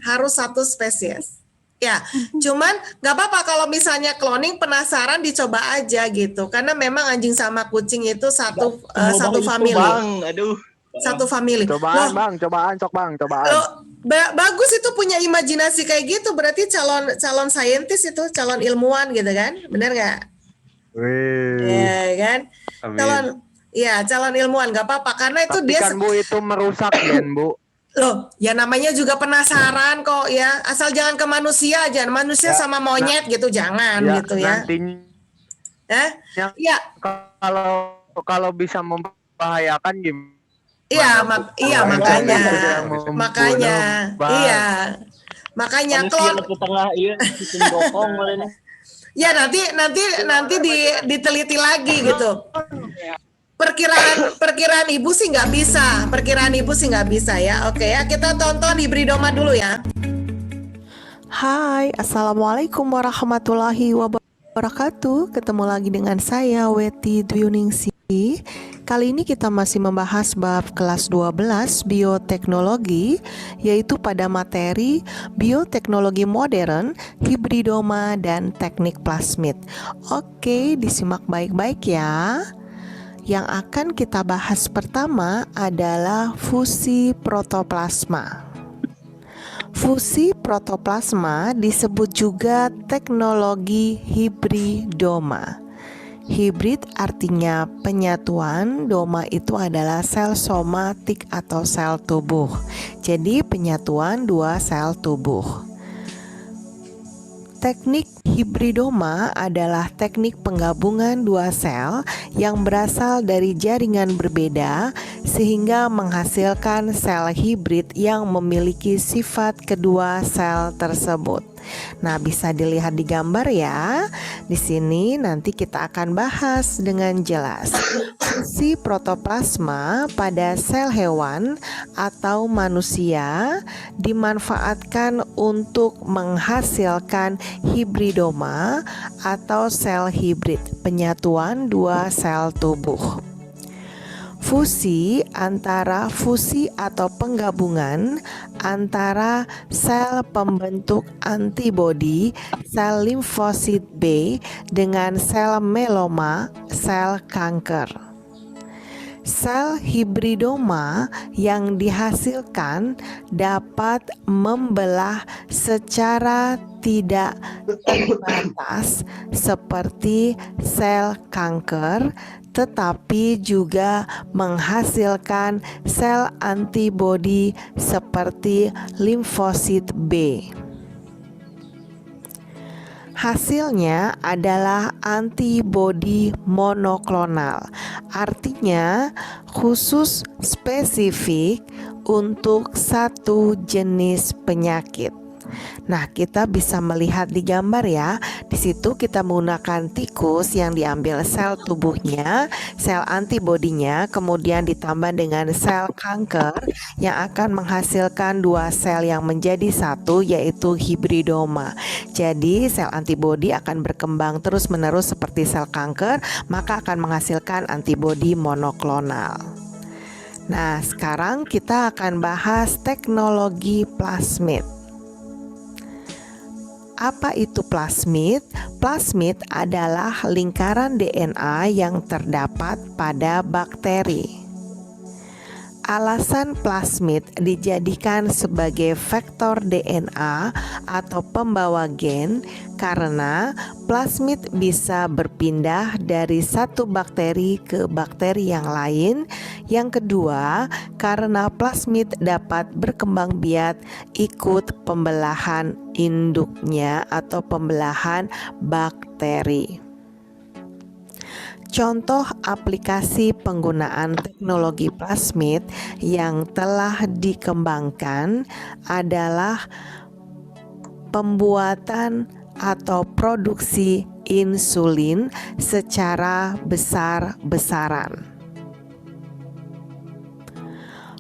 [SPEAKER 1] Ya, cuman nggak apa-apa kalau misalnya cloning penasaran dicoba aja gitu, karena memang anjing sama kucing itu satu family.
[SPEAKER 2] Bang, aduh.
[SPEAKER 1] Satu family.
[SPEAKER 8] Cobaan bang, cobaan.
[SPEAKER 1] Bagus itu punya imajinasi kayak gitu, berarti calon saintis itu, calon ilmuwan gitu kan, bener nggak? Ya kan, calon ilmuwan nggak apa-apa, karena itu
[SPEAKER 8] tapi kan Bu itu merusak gen Bu.
[SPEAKER 1] Loh, ya namanya juga penasaran kok ya. Asal jangan ke manusia aja. Manusia sama monyet gitu jangan gitu ya.
[SPEAKER 8] Nantinya kalau bisa membahayakan gimana?
[SPEAKER 1] Makanya klon. Ya nanti diteliti lagi gitu. Perkiraan ibu sih nggak bisa, ya. Oke ya, kita tonton hibridoma dulu ya.
[SPEAKER 3] Hai, Assalamualaikum warahmatullahi wabarakatuh. Ketemu lagi dengan saya Weti Dwiningsih. Kali ini kita masih membahas bab kelas 12 bioteknologi, yaitu pada materi bioteknologi modern, hibridoma, dan teknik plasmid. Oke, disimak baik-baik ya. Yang akan kita bahas pertama adalah fusi protoplasma. Fusi protoplasma disebut juga teknologi hibridoma. Hibrid artinya penyatuan, doma itu adalah sel somatik atau sel tubuh. Jadi penyatuan dua sel tubuh. Teknik hibridoma adalah teknik penggabungan dua sel yang berasal dari jaringan berbeda sehingga menghasilkan sel hibrid yang memiliki sifat kedua sel tersebut. Nah, bisa dilihat di gambar ya. Di sini nanti kita akan bahas dengan jelas. Fusi protoplasma pada sel hewan atau manusia dimanfaatkan untuk menghasilkan hibridoma atau sel hibrid, penyatuan dua sel tubuh. Fusi atau penggabungan antara sel pembentuk antibodi sel limfosit B dengan sel meloma sel kanker. Sel hibridoma yang dihasilkan dapat membelah secara tidak terbatas seperti sel kanker, tetapi juga menghasilkan sel antibodi seperti limfosit B. Hasilnya adalah antibodi monoklonal, artinya khusus spesifik untuk satu jenis penyakit. Nah, kita bisa melihat di gambar ya. Di situ kita menggunakan tikus yang diambil sel tubuhnya, sel antibodinya, kemudian ditambah dengan sel kanker yang akan menghasilkan dua sel yang menjadi satu, yaitu hibridoma. Jadi sel antibodi akan berkembang terus-menerus seperti sel kanker, maka akan menghasilkan antibodi monoklonal. Nah, sekarang kita akan bahas teknologi plasmid. Apa itu plasmid? Plasmid adalah lingkaran DNA yang terdapat pada bakteri. Alasan plasmid dijadikan sebagai vektor DNA atau pembawa gen karena plasmid bisa berpindah dari satu bakteri ke bakteri yang lain. Yang kedua, karena plasmid dapat berkembang biak ikut pembelahan induknya atau pembelahan bakteri. Contoh aplikasi penggunaan teknologi plasmid yang telah dikembangkan adalah pembuatan atau produksi insulin secara besar-besaran.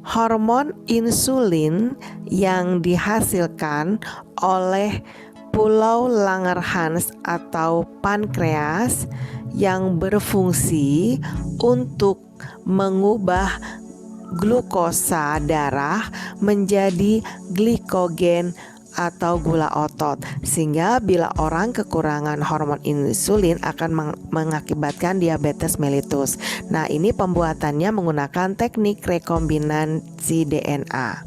[SPEAKER 3] Hormon insulin yang dihasilkan oleh pulau Langerhans atau pankreas yang berfungsi untuk mengubah glukosa darah menjadi glikogen atau gula otot, sehingga bila orang kekurangan hormon insulin akan mengakibatkan diabetes mellitus. Nah, ini pembuatannya menggunakan teknik rekombinasi DNA.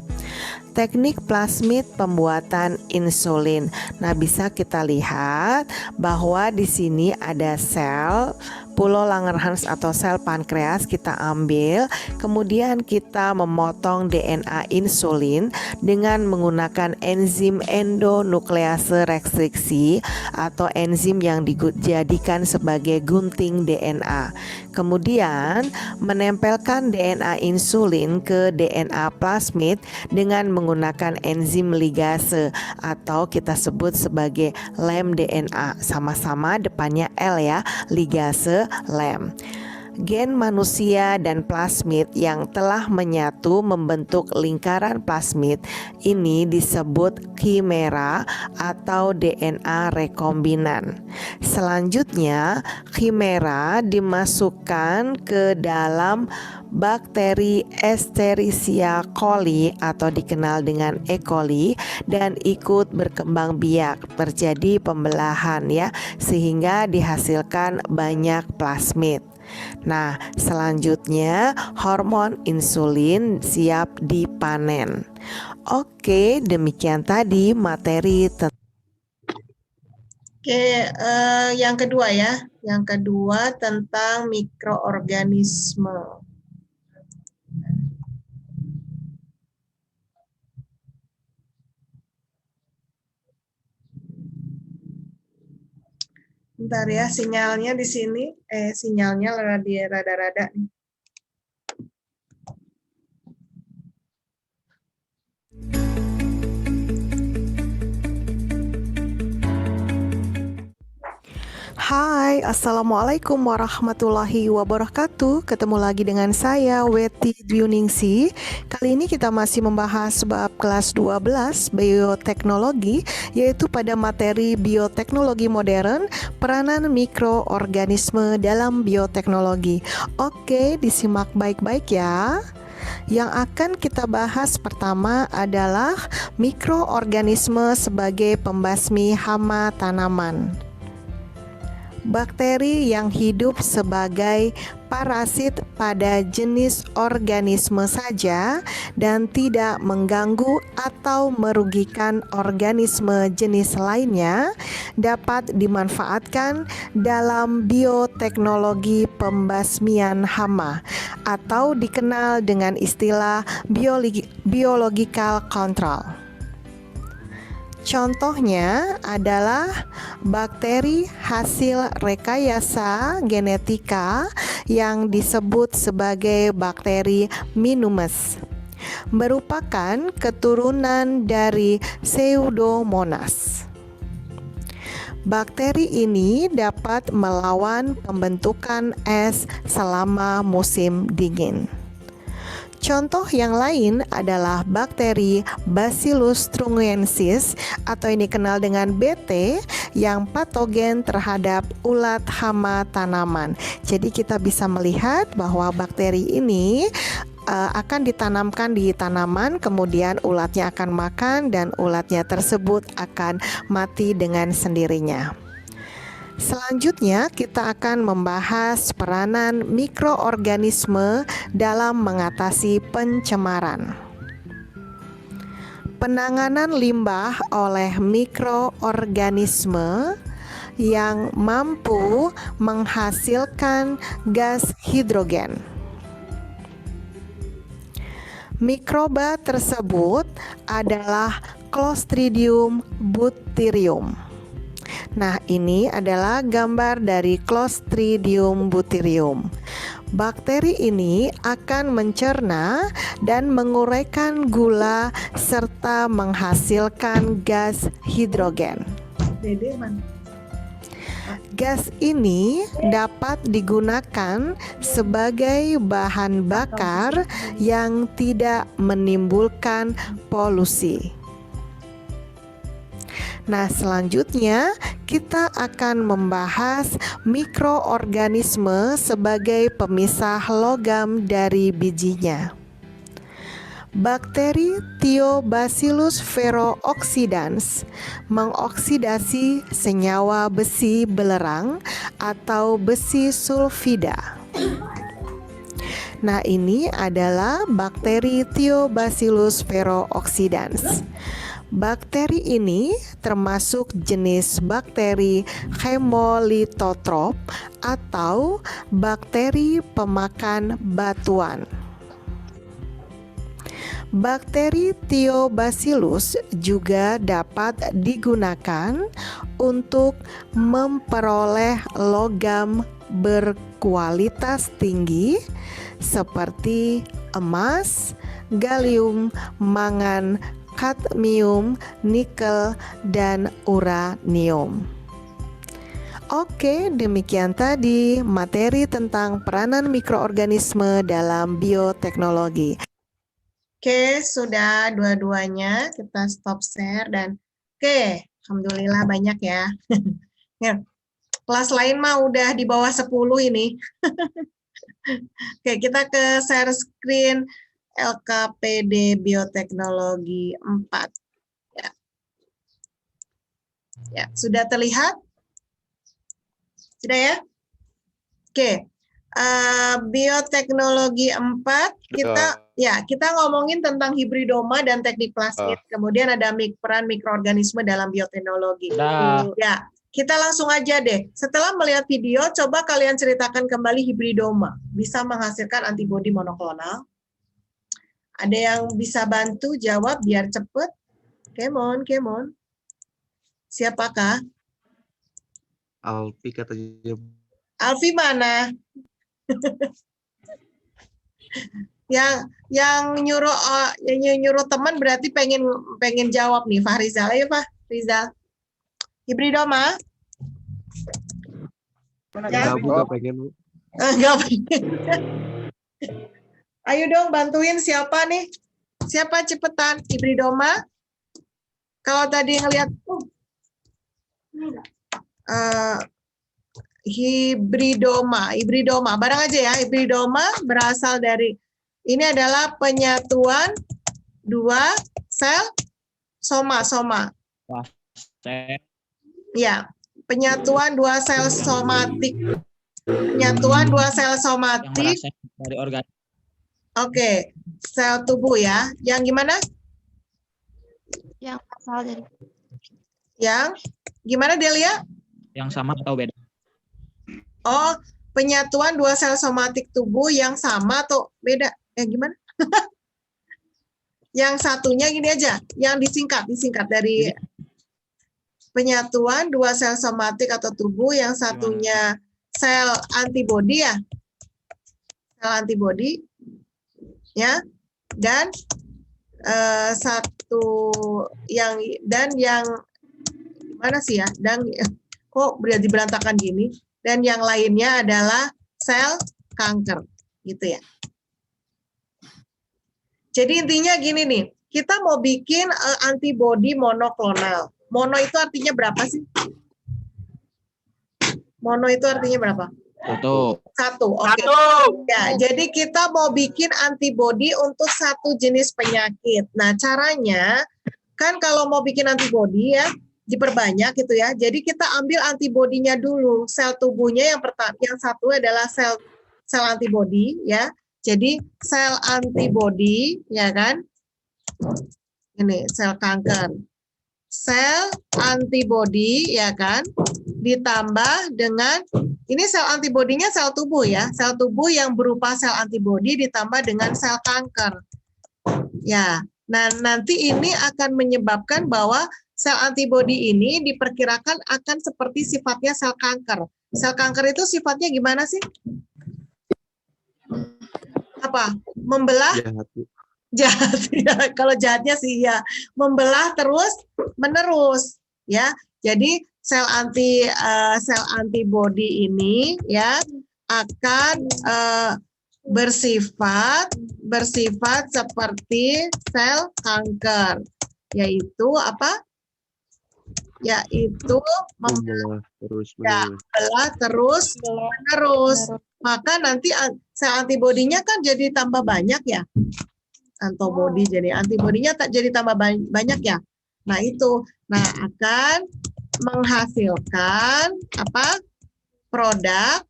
[SPEAKER 3] Teknik plasmid pembuatan insulin. Nah, bisa kita lihat bahwa di sini ada sel Purulangers atau sel pankreas kita ambil, kemudian kita memotong DNA insulin dengan menggunakan enzim endonuklease restriksi atau enzim yang dijadikan sebagai gunting DNA. Kemudian menempelkan DNA insulin ke DNA plasmid dengan menggunakan enzim ligase atau kita sebut sebagai lem DNA, sama-sama depannya L ya, ligase lem. Gen manusia dan plasmid yang telah menyatu membentuk lingkaran plasmid ini disebut kimera atau DNA rekombinan. Selanjutnya, kimera dimasukkan ke dalam bakteri Escherichia coli atau dikenal dengan E. coli dan ikut berkembang biak, terjadi pembelahan ya, sehingga dihasilkan banyak plasmid. Nah, selanjutnya hormon insulin siap dipanen. Oke, demikian tadi materi
[SPEAKER 1] yang kedua ya. Yang kedua tentang mikroorganisme. Bentar ya, sinyalnya di sini, sinyalnya rada-rada nih.
[SPEAKER 3] Hai, Assalamualaikum warahmatullahi wabarakatuh. Ketemu lagi dengan saya, Weti Dwiningsi. Kali ini kita masih membahas bab kelas 12 bioteknologi, yaitu pada materi bioteknologi modern, peranan mikroorganisme dalam bioteknologi. Oke, disimak baik-baik ya. Yang akan kita bahas pertama adalah mikroorganisme sebagai pembasmi hama tanaman. Bakteri yang hidup sebagai parasit pada jenis organisme saja dan tidak mengganggu atau merugikan organisme jenis lainnya dapat dimanfaatkan dalam bioteknologi pembasmian hama atau dikenal dengan istilah biological control. Contohnya adalah bakteri hasil rekayasa genetika yang disebut sebagai bakteri Minimus, merupakan keturunan dari Pseudomonas. Bakteri ini dapat melawan pembentukan es selama musim dingin. Contoh yang lain adalah bakteri Bacillus thuringiensis atau yang dikenal dengan BT yang patogen terhadap ulat hama tanaman. Jadi kita bisa melihat bahwa bakteri ini akan ditanamkan di tanaman, kemudian ulatnya akan makan dan ulatnya tersebut akan mati dengan sendirinya. Selanjutnya kita akan membahas peranan mikroorganisme dalam mengatasi pencemaran. Penanganan limbah oleh mikroorganisme yang mampu menghasilkan gas hidrogen. Mikroba tersebut adalah Clostridium buthyrium. Nah, ini adalah gambar dari Clostridium buthyrium. Bakteri ini akan mencerna dan menguraikan gula serta menghasilkan gas hidrogen. Gas ini dapat digunakan sebagai bahan bakar yang tidak menimbulkan polusi. Nah, selanjutnya kita akan membahas mikroorganisme sebagai pemisah logam dari bijinya. Bakteri Thiobacillus ferrooxidans mengoksidasi senyawa besi belerang atau besi sulfida. Nah, ini adalah bakteri Thiobacillus ferrooxidans. Bakteri ini termasuk jenis bakteri hemolitotrop atau bakteri pemakan batuan. Bakteri Thiobacillus juga dapat digunakan untuk memperoleh logam berkualitas tinggi seperti emas, gallium, mangan, kadmium, nikel, dan uranium. Oke, demikian tadi materi tentang peranan mikroorganisme dalam bioteknologi.
[SPEAKER 1] Oke, sudah dua-duanya kita stop share dan oke, alhamdulillah banyak ya. Ya, kelas lain mah udah di bawah 10 ini. Oke, kita ke share screen LKPD Bioteknologi 4. Ya. Ya, sudah terlihat? Sudah ya? Oke. Bioteknologi 4 kita ngomongin tentang hibridoma dan teknik plasmid. Kemudian ada peran mikroorganisme dalam bioteknologi. Ya, kita langsung aja deh. Setelah melihat video, coba kalian ceritakan kembali hibridoma. Bisa menghasilkan antibodi monoklonal. Ada yang bisa bantu jawab biar cepet? Come on. Siapakah?
[SPEAKER 6] Alfi katanya.
[SPEAKER 1] Alfi mana? yang nyuruh teman berarti pengen jawab nih. Fahrizal, ayo Pak Rizal. Hibridoma?
[SPEAKER 6] Enggak pengen.
[SPEAKER 1] Enggak pengen. Ayo dong bantuin siapa nih? Siapa cepetan? Hibridoma? Kalau tadi ngelihat hibridoma, bareng aja ya. Hibridoma berasal dari, ini adalah penyatuan dua sel soma. Ya, penyatuan dua sel somatik. Penyatuan dua sel somatik.
[SPEAKER 5] Dari organ.
[SPEAKER 1] Oke, sel tubuh ya. Yang gimana?
[SPEAKER 4] Yang asal dari.
[SPEAKER 1] Yang gimana Delia?
[SPEAKER 5] Yang sama atau beda?
[SPEAKER 1] Oh, penyatuan dua sel somatik tubuh yang sama atau beda? Gimana? Yang satunya gini aja, yang disingkat dari penyatuan dua sel somatik atau tubuh, yang satunya sel antibodi ya. Sel antibodi ya. Dan yang gimana sih ya? Dan kok berarti berantakan gini? Dan yang lainnya adalah sel kanker, gitu ya. Jadi intinya gini nih, kita mau bikin antibodi monoklonal. Mono itu artinya berapa sih? Mono itu artinya berapa? Satu. Oke. Ya, jadi kita mau bikin antibodi untuk satu jenis penyakit. Nah, caranya kan kalau mau bikin antibodi ya, diperbanyak gitu ya. Jadi kita ambil antibodinya dulu. Sel tubuhnya yang satu adalah sel antibodi ya. Jadi sel antibodi ya kan. Ini sel kanker. Sel antibodi ya kan ditambah dengan ini sel antibodinya sel tubuh ya. Sel tubuh yang berupa sel antibodi ditambah dengan sel kanker. Ya. Nah, nanti ini akan menyebabkan bahwa sel antibodi ini diperkirakan akan seperti sifatnya sel kanker. Sel kanker itu sifatnya gimana sih? Apa? Membelah? Jahat. Ya. Kalau jahatnya sih ya, membelah terus menerus ya. Jadi sel antibodi ini ya akan bersifat seperti sel kanker, yaitu apa? Yaitu membelah terus menerus. Maka nanti sel antibodinya kan jadi tambah banyak ya. antibody, jadi antibodinya tak jadi tambah banyak ya. Nah itu, nah akan menghasilkan apa? Produk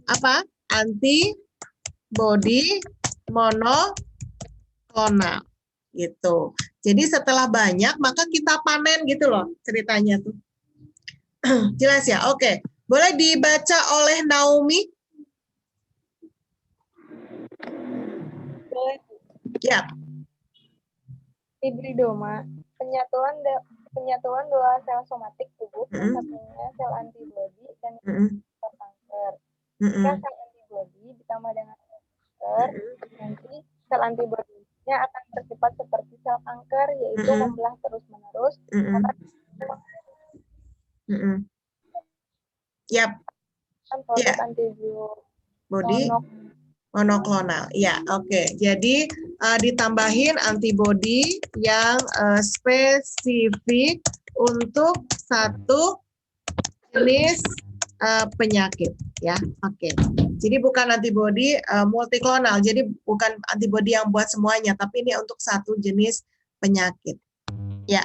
[SPEAKER 1] apa? Antibody monoklonal gitu. Jadi setelah banyak maka kita panen gitu loh ceritanya tuh. Jelas ya? Oke. Boleh dibaca oleh Naomi?
[SPEAKER 9] Boleh.
[SPEAKER 1] Ya.
[SPEAKER 9] Hibridoma, penyatuan dua sel somatik tubuh, yang satunya sel antibodi dan sel kanker. Jika sel antibodi ditambah dengan kanker, nanti sel antibodinya akan bersifat seperti sel kanker, yaitu membelah terus-menerus.
[SPEAKER 1] Yap.
[SPEAKER 9] Produk antibodi
[SPEAKER 1] monoklonal. Ya, oke. Jadi ditambahin antibodi yang spesifik untuk satu jenis penyakit, ya. Oke. Jadi bukan antibodi multiklonal. Jadi bukan antibodi yang buat semuanya, tapi ini untuk satu jenis penyakit. Ya.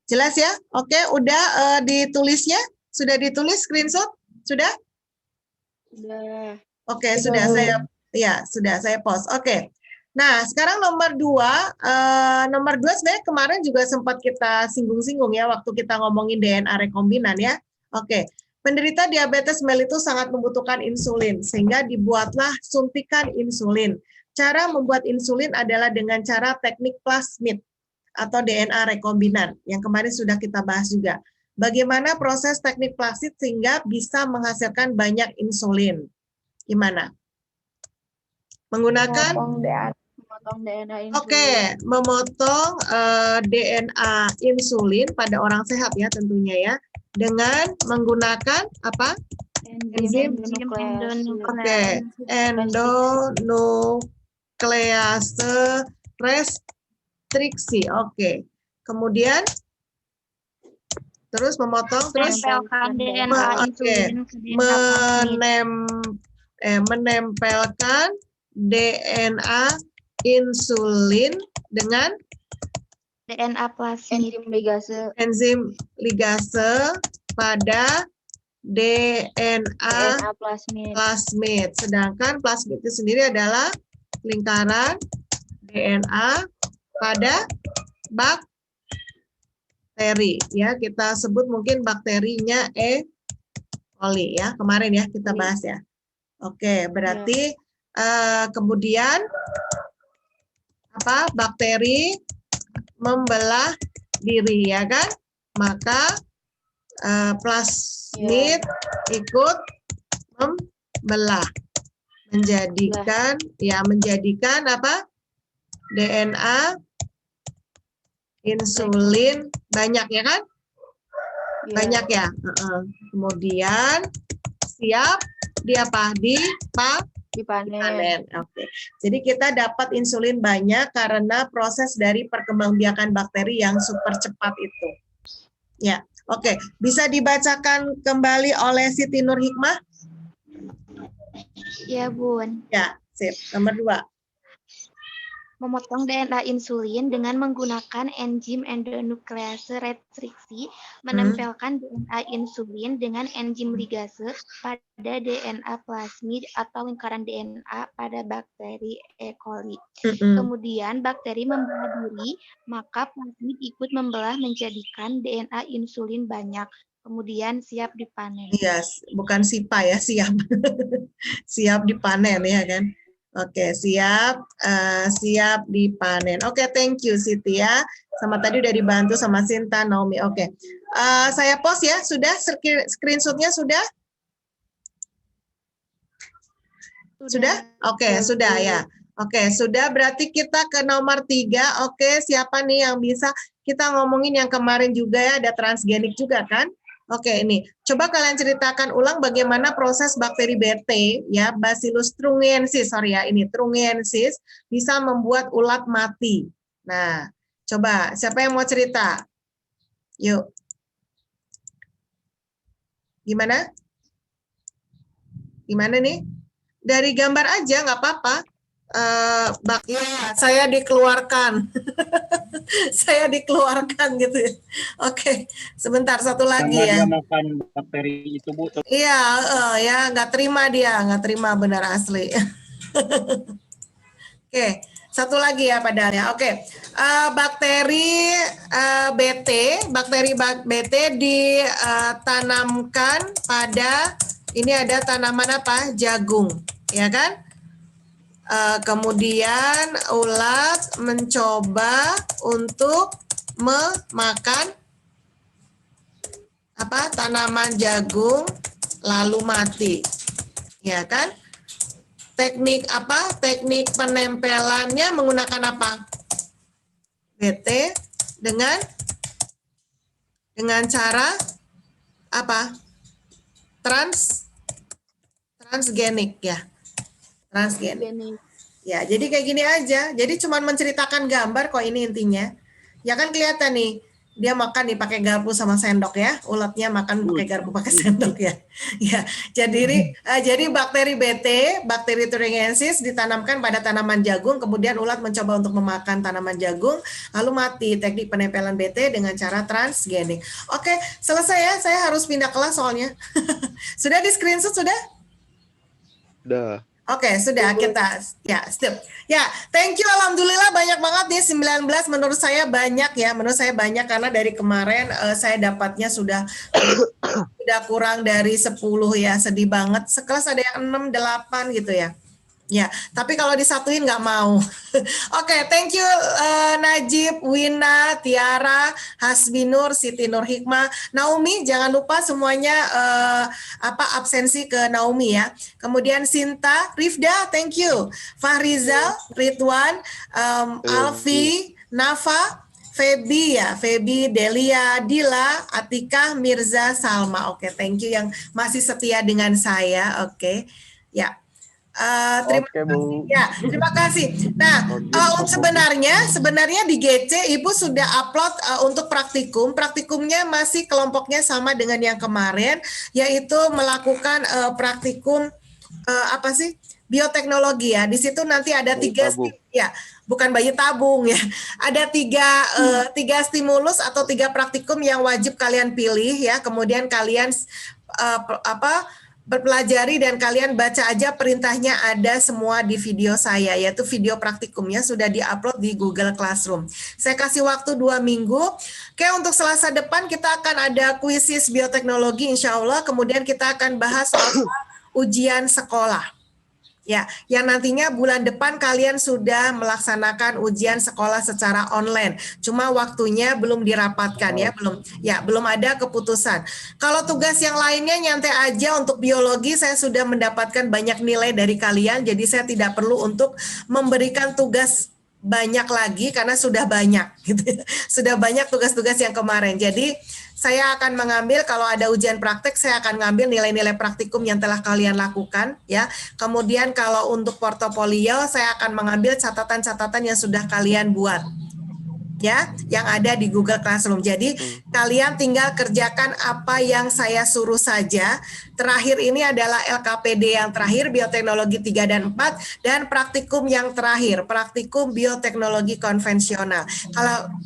[SPEAKER 1] Jelas ya? Oke, udah ditulisnya? Sudah ditulis screenshot? Sudah?
[SPEAKER 9] Sudah.
[SPEAKER 1] Oke, sudah saya post. Oke. Nah, sekarang nomor 2. Nomor 2 sebenarnya kemarin juga sempat kita singgung-singgung ya waktu kita ngomongin DNA rekombinan ya. Oke. Penderita diabetes mellitus sangat membutuhkan insulin sehingga dibuatlah suntikan insulin. Cara membuat insulin adalah dengan cara teknik plasmid atau DNA rekombinan yang kemarin sudah kita bahas juga. Bagaimana proses teknik plasmid sehingga bisa menghasilkan banyak insulin? Gimana? Menggunakan
[SPEAKER 9] memotong DNA insulin.
[SPEAKER 1] Oke, memotong DNA insulin pada orang sehat ya tentunya ya dengan menggunakan apa?
[SPEAKER 4] Enzim
[SPEAKER 1] endonuklease restriksi. Oke. Kemudian terus memotong terus menempelkan DNA insulin dengan
[SPEAKER 4] DNA plasmid.
[SPEAKER 1] Enzim ligase pada DNA plasmid. Sedangkan plasmid itu sendiri adalah lingkaran DNA pada bakteri ya, kita sebut mungkin bakterinya E. coli ya, kemarin ya kita bahas ya. Oke, berarti kemudian apa? Bakteri membelah diri ya kan? Maka plasmid ikut membelah, menjadikan apa? DNA insulin banyak ya kan? Banyak ya. Kemudian siap dipanen. Oke. Jadi kita dapat insulin banyak karena proses dari perkembangbiakan bakteri yang super cepat itu. Ya, oke. Bisa dibacakan kembali oleh Siti Nur Hikmah?
[SPEAKER 4] Ya, Bun.
[SPEAKER 1] Ya, sip. Nomor 2.
[SPEAKER 4] Memotong DNA insulin dengan menggunakan enzim endonuklease restriksi, menempelkan DNA insulin dengan enzim ligase pada DNA plasmid atau lingkaran DNA pada bakteri E. coli. Kemudian bakteri membelah diri, maka plasmid ikut membelah menjadikan DNA insulin banyak. Kemudian siap dipanen.
[SPEAKER 1] Yes, bukan sipa ya, siap. Siap dipanen ya kan. Oke, siap dipanen. Oke, thank you Siti ya. Sama tadi udah dibantu sama Sinta, Naomi. Oke, saya post ya. Sudah screenshotnya sudah? Sudah? Oke, sudah ya. Oke, sudah. Berarti kita ke nomor 3. Oke, siapa nih yang bisa? Kita ngomongin yang kemarin juga ya. Ada transgenik juga kan? Oke, ini coba kalian ceritakan ulang bagaimana proses bakteri BT ya, Bacillus thuringiensis, thuringiensis bisa membuat ulat mati. Nah, coba siapa yang mau cerita? Yuk. Gimana? Gimana nih? Dari gambar aja nggak apa-apa. Ya, saya dikeluarkan. Saya dikeluarkan gitu ya. Oke, sebentar satu lagi
[SPEAKER 2] Karena
[SPEAKER 1] ya.
[SPEAKER 2] dia makan bakteri itu, Bu.
[SPEAKER 1] Iya, ya nggak terima dia, nggak terima benar asli. Oke, satu lagi ya padahal. Oke, bakteri BT ditanamkan pada ini ada tanaman apa? Jagung, ya kan? Kemudian ulat mencoba untuk memakan apa? Tanaman jagung lalu mati, ya kan? Teknik apa? Teknik penempelannya menggunakan apa? BT dengan cara apa? Transgenik ya. Transgenik. Ya, jadi kayak gini aja. Jadi cuman menceritakan gambar kok ini intinya. Ya kan kelihatan nih. Dia makan nih pakai garpu sama sendok ya. Ulatnya makan pakai garpu pakai sendok ya. Ya, jadi bakteri BT, bakteri thuringiensis ditanamkan pada tanaman jagung, kemudian ulat mencoba untuk memakan tanaman jagung, lalu mati. Teknik penempelan BT dengan cara transgenik. Oke, selesai ya. Saya harus pindah kelas soalnya. Sudah di screenshot sudah?
[SPEAKER 6] Udah.
[SPEAKER 1] Oke, sudah kita ya, step. Ya, thank you, alhamdulillah banyak banget nih 19 menurut saya banyak ya. Menurut saya banyak karena dari kemarin saya dapatnya sudah kurang dari 10 ya, sedih banget. Sekelas ada yang 6, 8 gitu ya. Ya, tapi kalau disatuin nggak mau. Oke, thank you Najib, Wina, Tiara, Hasbinur, Siti Nur Hikmah, Naomi. Jangan lupa semuanya absensi ke Naomi ya. Kemudian Sinta, Rifda, thank you. Fahrizal, Ridwan, Alfi, Nafa, Febi, Delia, Dila, Atika, Mirza, Salma. Oke, thank you yang masih setia dengan saya. Oke, ya. Terima kasih. Ya, terima kasih. Nah, sebenarnya di GC Ibu sudah upload untuk praktikum. Praktikumnya masih kelompoknya sama dengan yang kemarin, yaitu melakukan praktikum apa sih? Bioteknologi ya. Di situ nanti ada ya, bukan bayi tabung ya. Ada tiga stimulus atau 3 praktikum yang wajib kalian pilih ya. Kemudian kalian berpelajari dan kalian baca aja perintahnya ada semua di video saya, yaitu video praktikumnya sudah diupload di Google Classroom. Saya kasih waktu 2 minggu. Oke, untuk Selasa depan kita akan ada kuisis bioteknologi insya Allah, kemudian kita akan bahas soal ujian sekolah. Ya, yang nantinya bulan depan kalian sudah melaksanakan ujian sekolah secara online. Cuma waktunya belum dirapatkan ya, belum ada keputusan. Kalau tugas yang lainnya nyantai aja. Untuk biologi saya sudah mendapatkan banyak nilai dari kalian, jadi saya tidak perlu untuk memberikan tugas banyak lagi karena sudah banyak gitu. Sudah banyak tugas-tugas yang kemarin. Jadi saya akan mengambil kalau ada ujian praktek, saya akan ngambil nilai-nilai praktikum yang telah kalian lakukan ya. Kemudian kalau untuk portofolio saya akan mengambil catatan-catatan yang sudah kalian buat. Ya, yang ada di Google Classroom. Jadi kalian tinggal kerjakan apa yang saya suruh saja. Terakhir ini adalah LKPD yang terakhir, bioteknologi 3 dan 4, dan praktikum yang terakhir, praktikum bioteknologi konvensional.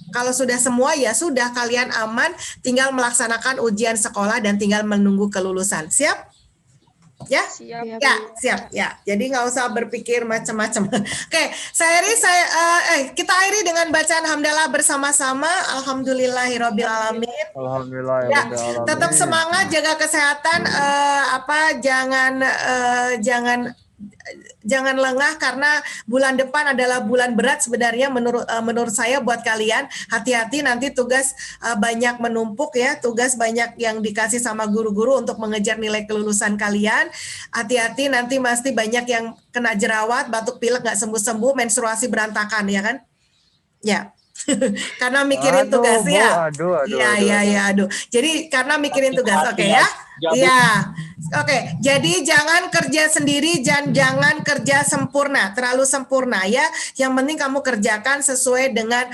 [SPEAKER 1] Kalau sudah semua ya sudah, kalian aman, tinggal melaksanakan ujian sekolah dan tinggal menunggu kelulusan. Siap? Ya, siap ya. Jadi nggak usah berpikir macam-macam. Oke, kita akhiri dengan bacaan hamdalah bersama-sama. Alhamdulillahirabbil alamin. Ya, tetap semangat, jaga kesehatan. Jangan lengah karena bulan depan adalah bulan berat sebenarnya menurut saya buat kalian. Hati-hati nanti tugas banyak menumpuk ya, tugas banyak yang dikasih sama guru-guru untuk mengejar nilai kelulusan kalian. Hati-hati nanti pasti banyak yang kena jerawat, batuk pilek nggak sembuh-sembuh, menstruasi berantakan ya kan? Ya. Karena mikirin tugas ya. Aduh. Jadi karena mikirin tugas, oke ya. Iya. Oke, jadi jangan kerja sendiri dan jangan kerja sempurna, terlalu sempurna ya. Yang penting kamu kerjakan sesuai dengan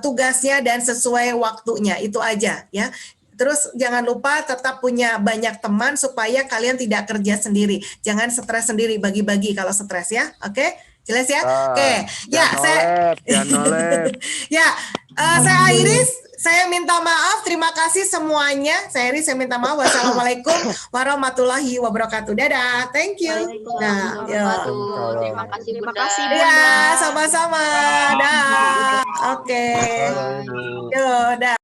[SPEAKER 1] tugasnya dan sesuai waktunya, itu aja ya. Terus jangan lupa tetap punya banyak teman supaya kalian tidak kerja sendiri. Jangan stres sendiri, bagi-bagi kalau stres ya. Oke? Jelas ya? Oke. Ya,
[SPEAKER 8] Jangan nolep.
[SPEAKER 1] ya, saya Iris, saya minta maaf, terima kasih semuanya. Saya Iris, saya minta maaf. Wassalamualaikum warahmatullahi wabarakatuh. Dadah, thank you. Nah,
[SPEAKER 10] Terima kasih Bunda.
[SPEAKER 1] ya, sama-sama. Dah. Oke. Yo, dah.